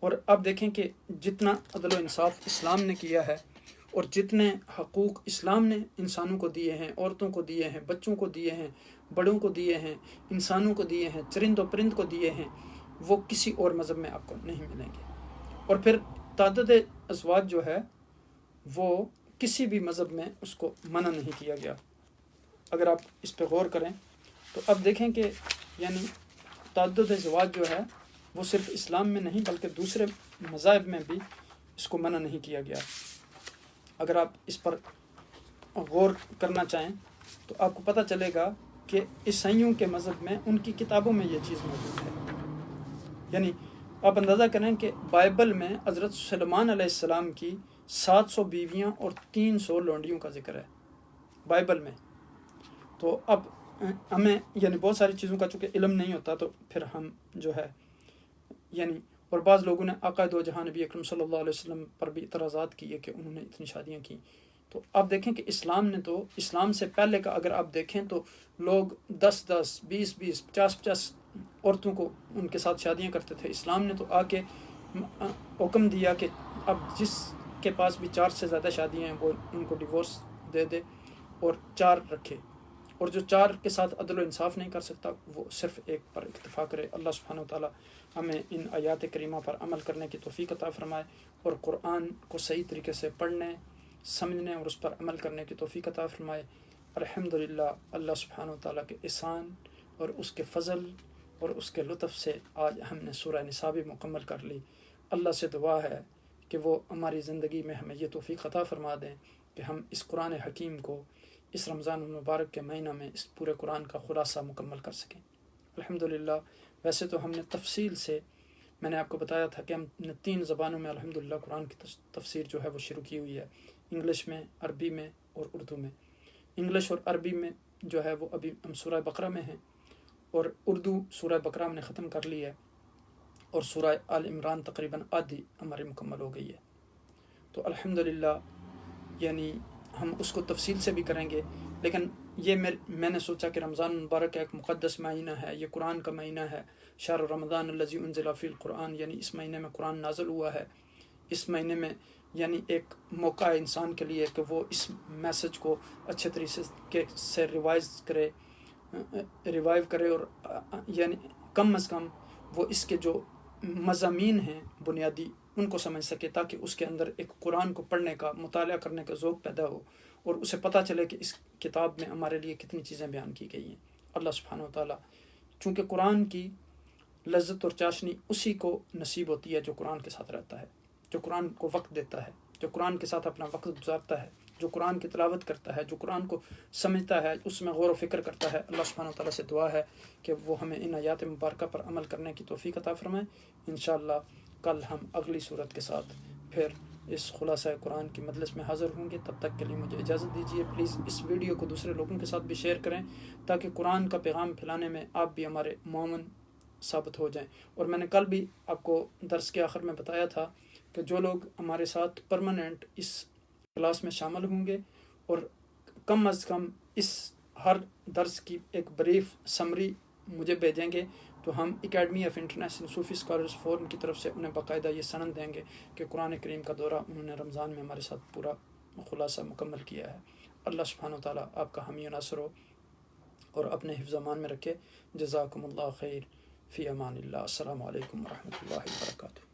اور اب دیکھیں کہ جتنا عدل و انصاف اسلام نے کیا ہے اور جتنے حقوق اسلام نے انسانوں کو دیے ہیں، عورتوں کو دیے ہیں، بچوں کو دیے ہیں، بڑوں کو دیے ہیں، انسانوں کو دیے ہیں، چرند و پرند کو دیے ہیں، وہ کسی اور مذہب میں آپ کو نہیں ملیں گے۔ اور پھر تعدد ازواج جو ہے وہ کسی بھی مذہب میں اس کو منع نہیں کیا گیا۔ اگر آپ اس پہ غور کریں تو اب دیکھیں کہ یعنی تعدد ازواج جو ہے وہ صرف اسلام میں نہیں بلکہ دوسرے مذاہب میں بھی اس کو منع نہیں کیا گیا۔ اگر آپ اس پر غور کرنا چاہیں تو آپ کو پتہ چلے گا کہ عیسائیوں کے مذہب میں ان کی کتابوں میں یہ چیز موجود ہے۔ یعنی آپ اندازہ کریں کہ بائبل میں حضرت سلیمان علیہ السلام کی 700 بیویاں اور 300 لونڈیوں کا ذکر ہے بائبل میں۔ تو اب ہمیں یعنی بہت ساری چیزوں کا چونکہ علم نہیں ہوتا تو پھر ہم جو ہے یعنی اور بعض لوگوں نے آقا دو جہاں نبی اکرم صلی اللہ علیہ وسلم پر بھی اعتراضات کیے کہ انہوں نے اتنی شادیاں کی۔ تو آپ دیکھیں کہ اسلام نے تو اسلام سے پہلے کا اگر آپ دیکھیں تو لوگ 10-10 20-20 50-50 عورتوں کو ان کے ساتھ شادیاں کرتے تھے۔ اسلام نے تو آ کے حکم دیا کہ اب جس کے پاس بھی 4 سے زیادہ شادیاں ہیں وہ ان کو ڈیورس دے دے اور 4 رکھے، اور جو 4 کے ساتھ عدل و انصاف نہیں کر سکتا وہ صرف ایک پر اکتفا کرے۔ اللہ سبحانہ وتعالیٰ ہمیں ان آیات کریمہ پر عمل کرنے کی توفیق عطا فرمائے اور قرآن کو صحیح طریقے سے پڑھنے، سمجھنے اور اس پر عمل کرنے کی توفیق عطا فرمائے۔ الحمدللہ اللہ سبحانہ وتعالیٰ کے احسان اور اس کے فضل اور اس کے لطف سے آج ہم نے سورہ نساء بھی مکمل کر لی۔ اللہ سے دعا ہے کہ وہ ہماری زندگی میں ہمیں یہ توفیق عطا فرما دیں کہ ہم اس قرآن حکیم کو اس رمضان المبارک کے مہینہ میں اس پورے قرآن کا خلاصہ مکمل کر سکیں۔ الحمدللہ ویسے تو ہم نے تفصیل سے میں نے آپ کو بتایا تھا کہ ہم نے 3 زبانوں میں الحمدللہ قرآن کی تفسیر جو ہے وہ شروع کی ہوئی ہے، انگلش میں، عربی میں اور اردو میں۔ انگلش اور عربی میں جو ہے وہ ابھی ہم سورہ بقرہ میں ہیں، اور اردو سورہ بقرہ ہم نے ختم کر لی ہے، اور سورہ آل عمران تقریباً آدھی ہماری مکمل ہو گئی ہے۔ تو الحمدللہ یعنی ہم اس کو تفصیل سے بھی کریں گے، لیکن یہ میں نے سوچا کہ رمضان مبارک ایک مقدس مہینہ ہے، یہ قرآن کا مہینہ ہے، شہر رمضان الذی انزل فیہ القرآن، یعنی اس مہینے میں قرآن نازل ہوا ہے۔ اس مہینے میں یعنی ایک موقع ہے انسان کے لیے کہ وہ اس میسج کو اچھے طریقے سے ریوائیو کرے اور یعنی کم از کم وہ اس کے جو مضامین ہیں بنیادی ان کو سمجھ سکے، تاکہ اس کے اندر ایک قرآن کو پڑھنے کا، مطالعہ کرنے کا ذوق پیدا ہو اور اسے پتہ چلے کہ اس کتاب میں ہمارے لیے کتنی چیزیں بیان کی گئی ہیں۔ اللہ سبحانہ وتعالیٰ چونکہ قرآن کی لذت اور چاشنی اسی کو نصیب ہوتی ہے جو قرآن کے ساتھ رہتا ہے، جو قرآن کو وقت دیتا ہے، جو قرآن کے ساتھ اپنا وقت گزارتا ہے، جو قرآن کی تلاوت کرتا ہے، جو قرآن کو سمجھتا ہے، اس میں غور و فکر کرتا ہے۔ اللہ سبحانہ وتعالیٰ سے دعا ہے کہ وہ ہمیں ان آیات مبارکہ پر عمل کرنے کی توفیق عطا فرمائے۔ انشاءاللہ کل ہم اگلی صورت کے ساتھ پھر اس خلاصہ قرآن کی مجلس میں حاضر ہوں گے۔ تب تک کے لیے مجھے اجازت دیجیے۔ پلیز اس ویڈیو کو دوسرے لوگوں کے ساتھ بھی شیئر کریں تاکہ قرآن کا پیغام پھیلانے میں آپ بھی ہمارے معاون ثابت ہو جائیں۔ اور میں نے کل بھی آپ کو درس کے آخر میں بتایا تھا کہ جو لوگ ہمارے ساتھ پرماننٹ اس کلاس میں شامل ہوں گے اور کم از کم اس ہر درس کی ایک بریف سمری مجھے بھیجیں گے تو ہم Academy of International Sufi Scholars Forum کی طرف سے انہیں باقاعدہ یہ سند دیں گے کہ قرآن کریم کا دورہ انہوں نے رمضان میں ہمارے ساتھ پورا خلاصہ مکمل کیا ہے۔ اللہ سبحانہ وتعالیٰ آپ کا حامی و ناصر ہو اور اپنے حفظ امان میں رکھے۔ جزاکم اللہ خیر۔ فی امان اللہ۔ السلام علیکم ورحمۃ اللہ وبرکاتہ۔